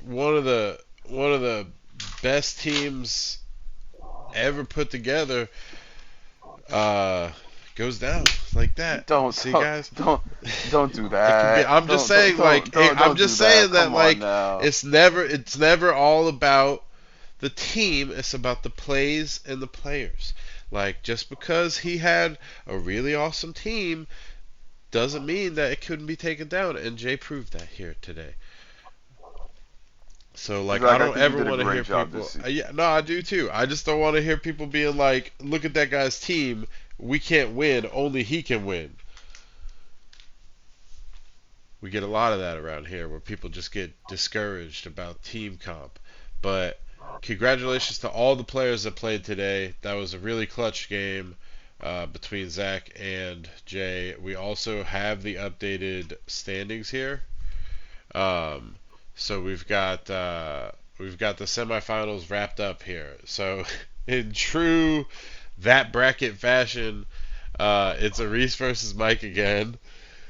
one of the best teams ever put together goes down like that. Don't See, guys, don't do it that. can be. I'm just saying, like, I'm just saying that, Come like, on now. it's never all about the team. It's about the plays and the players. Like, just because he had a really awesome team doesn't mean that it couldn't be taken down, and Jay proved that here today. So, like, I Zach, I don't think you ever did a want to hear great job people. this season. Yeah, no, I do too. I just don't want to hear people being like, "Look at that guy's team. We can't win. Only he can win." We get a lot of that around here, where people just get discouraged about team comp. But congratulations to all the players that played today. That was a really clutch game between Zach and Jay. We also have the updated standings here. Um, so we've got the semifinals wrapped up here. So in true that bracket fashion, it's a Reese versus Mike again,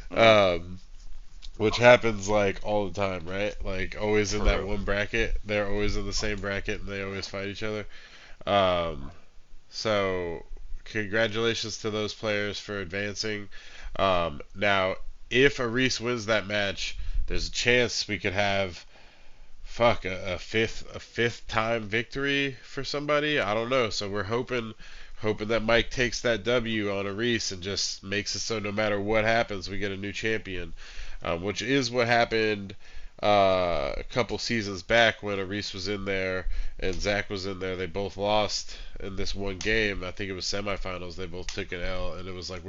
um, which happens like all the time, right? Like always in For that real. one bracket, they're always in the same bracket and they always fight each other. Um, so congratulations to those players for advancing. Now, if a Reese wins that match, there's a chance we could have a fifth time victory for somebody. I don't know. So we're hoping that Mike takes that W on a Reese and just makes it so no matter what happens, we get a new champion, which is what happened a couple seasons back when a Reese was in there and Zach was in there. They both lost in this one game. I think it was semifinals. They both took an L, and it was like,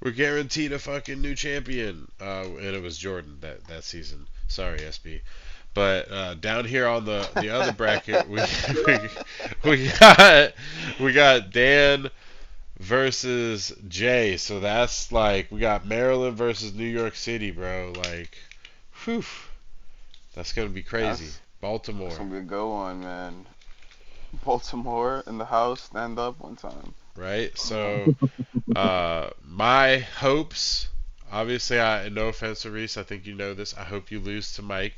we're guaranteed a fucking new champion. And it was Jordan that season. Sorry, SB. But down here on the other bracket, we we got we got Dan versus Jay. So that's like we got Maryland versus New York City, bro. Like, whew, that's gonna be crazy. That's Baltimore, gonna be a good one, man. Baltimore in the house, stand up one time. right? Come on. So my hopes. Obviously, no offense to Reese, I think you know this. I hope you lose to Mike,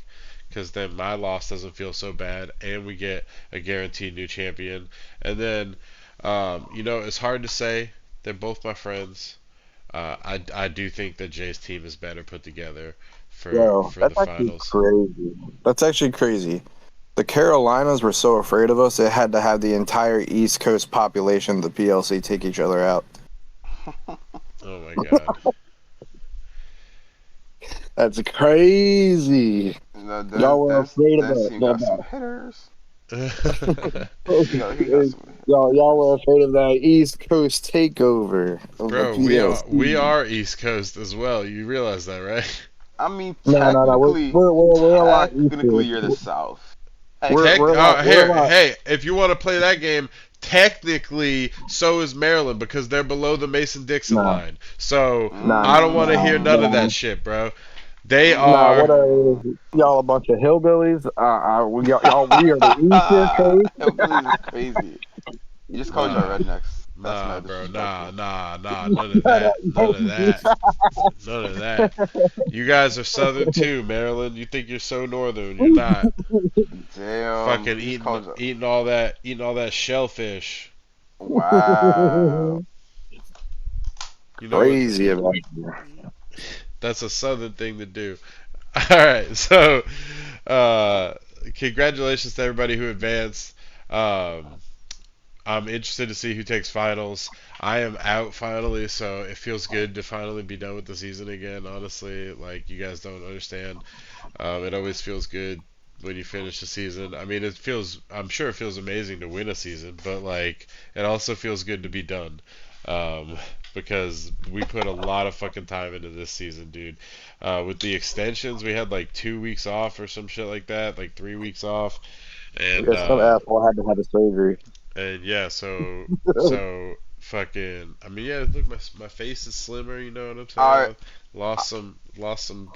because then my loss doesn't feel so bad, and we get a guaranteed new champion. And then, it's hard to say. They're both my friends. I do think that Jay's team is better put together Yo, for the that's actually finals. crazy. That's actually crazy. The Carolinas were so afraid of us, they had to have the entire East Coast population of the PLC take each other out. Oh my God. That's crazy. No, Y'all were afraid of Dan's that. team No, got some no. hitters. He got some. Y'all were afraid of that East Coast takeover of the Bro, we PLC. are East Coast as well. You realize that, right? I mean, No. We're a lot technically, easier. you're the South. Tech, We're a lot. We're a here, lot. hey, if you want to play that game, technically, so is Maryland because they're below the Mason-Dixon Nah, line. So I don't want to hear none of nah. that shit, bro. They Nah, what are, y'all a bunch of hillbillies? We are the easier coast. Hillbillies is crazy. You just called y'all nah, rednecks. That's nah, mad bro, nah, disrespectful. nah, nah, none of that, none of that, none of that. You guys are Southern too, Maryland. You think you're so Northern? You're not. Damn, Fucking he just called y'all. eating all that shellfish. Wow. You know what? Crazy about you. That's a Southern thing to do. All right, so uh, congratulations to everybody who advanced. Um, I'm interested to see who takes finals. I am out finally, so it feels good to finally be done with the season again. Honestly, like you guys don't understand. It always feels good when you finish the season. I mean, I'm sure it feels amazing to win a season, but like, it also feels good to be done. Um, because we put a lot of fucking time into this season, dude. With the extensions, we had like 2 weeks off or some shit like that, like 3 weeks off, and Yeah, some asshole had to have a surgery. yeah, so fucking. I mean, yeah, look, my face is slimmer. You know what I'm I, saying? I lost some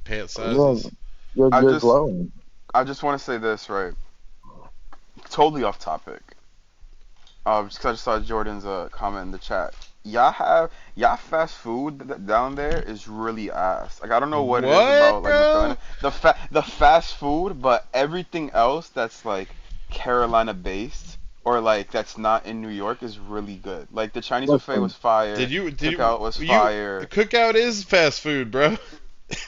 pant Yeah, sizes. I you're just, glowing. I just want to say this, right? Totally off topic. Just 'cause I just saw Jordan's comment in the chat. Y'all fast food down there is really ass. Like I don't know what it is What, about like North bro? Carolina. The fast food, but everything else that's like Carolina based or like that's not in New York is really good. Like the Chinese buffet Listen, was fire. Did Cookout was you fire. cookout is fast food, bro?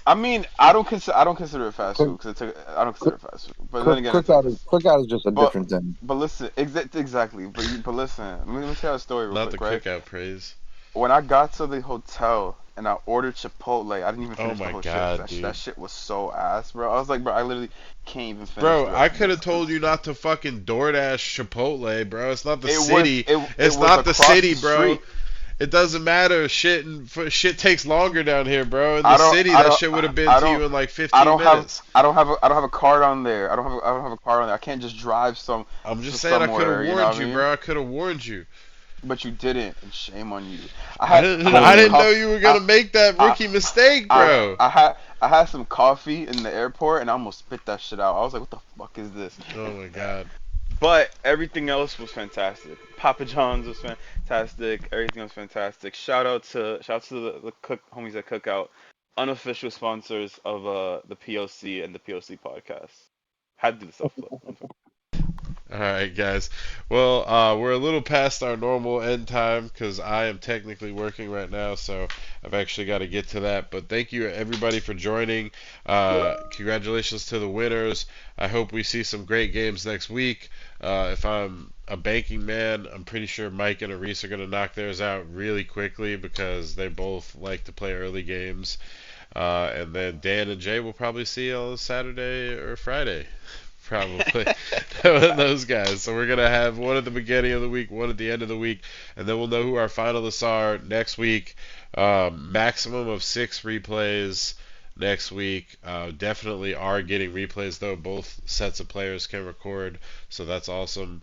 I mean, I don't consider it fast food cook, because I don't consider cook, it fast food. But then again, cookout is just a but different thing. listen, exactly. But listen, let me tell you a story real Not the quick, right? cookout praise. When I got to the hotel and I ordered Chipotle, I didn't even Oh finish the my whole shit god, because that dude. shit was so ass, bro. I was like, bro, I literally can't even finish Bro, the I rest of could have this told because you not to fucking DoorDash Chipotle, bro. It's not the it was city. it It's was not the across city, the bro. street. It doesn't matter. Shit takes longer down here, bro. In the city, that shit would have been I to don't you in like 15 minutes. I don't have a card on there. I don't have a card on there. I can't just drive I'm just saying I could have somewhere. You know warned what I you, mean? bro. I could have warned you. But you didn't, and shame on you. I had I some didn't Man, know coffee. you were I gonna make that I rookie mistake, bro. I had some coffee in the airport, and I almost spit that shit out. I was like, what the fuck is this? Oh my god. But everything else was fantastic. Papa John's was fantastic. Everything was fantastic. Shout out to the cook homies at Cookout, unofficial sponsors of the PLC and the PLC podcast. Had to do the self plug. All right, guys. Well, we're a little past our normal end time because I am technically working right now, so I've actually got to get to that. But thank you everybody for joining. Congratulations to the winners. I hope we see some great games next week. If I'm a banking man, I'm pretty sure Mike and Aris are going to knock theirs out really quickly because they both like to play early games. And then Dan and Jay will probably see you on Saturday or Friday Probably those guys. So we're gonna have one at the beginning of the week, one at the end of the week, and then we'll know who our finalists are next week. Maximum of 6 replays next week. Definitely are getting replays though. Both sets of players can record, so that's awesome.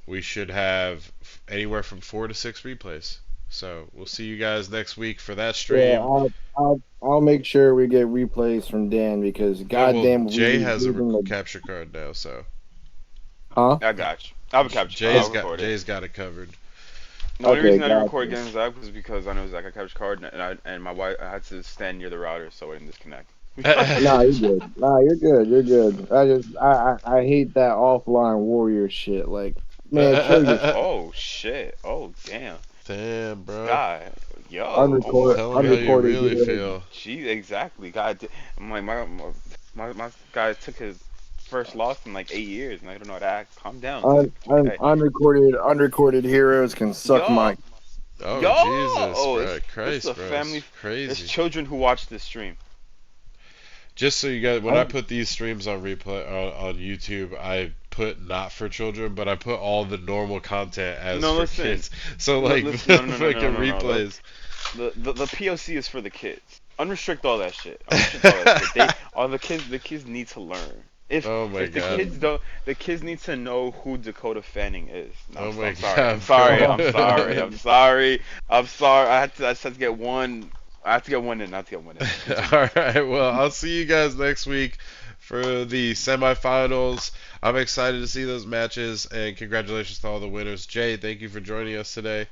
We should have anywhere from 4 to 6 replays. So we'll see you guys next week for that Yeah, stream. I'll make sure we get replays from Dan because Yeah, well, goddamn, we Jay has a losing the capture card now, so huh? I got you. I have a capture card. Jay's I'll got record it. Jay's got it covered. The only Okay, reason I didn't record gotcha. against Zach was because I know Zach had capture card, and my wife I had to stand near the router so I didn't disconnect. Nah, you're good. Nah, you're good. You're good. I hate that offline warrior shit. Like, man, kill your Oh shit! Oh damn! Damn, bro. God, yo! Oh my! Tell him how you unrecorded really hero. feel. Gee, exactly. God, my guy took his first loss in like 8 years, and I don't know how to act. Calm down, Zach. It's okay. Unrecorded heroes can suck Yo, my. Oh, yo! Jesus, Oh, bro. this is a Christ, bro. It's family. There's crazy. children who watch this stream. Just so you guys, when I Un, put these streams on replay on YouTube, I put not for children, but I put all the normal content as No, for listen. kids. So like Listen, no, no, no, no, fucking no, no, no. replays. The PLC is for the kids. Unrestrict all that shit. Unrestrict all that shit. They all the kids need to learn. Oh my If the god. kids don't, the kids need to know who Dakota Fanning is. No, Oh I'm my sorry. I'm god, sorry. bro. I'm sorry. I'm sorry. I'm sorry. I had to get one. I have to get one in. I have to get one in. Continue. All right. Well, I'll see you guys next week for the semifinals. I'm excited to see those matches, and congratulations to all the winners. Jay, thank you for joining us today.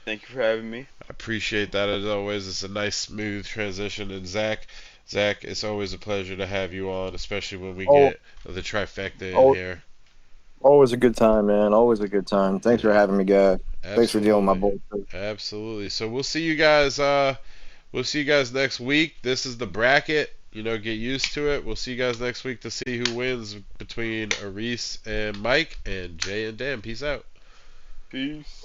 Thank you for having me. I appreciate that as always. It's a nice, smooth transition. And Zach, it's always a pleasure to have you on, especially when we oh, get the trifecta in oh, here. always a good time, man. Always a good time. Thanks for having me, guys. Thanks for dealing with my Absolutely. bullshit. Absolutely. So we'll see you guys. We'll see you guys next week. This is the bracket. You know, get used to it. We'll see you guys next week to see who wins between Aris and Mike and Jay and Dan. Peace out. Peace.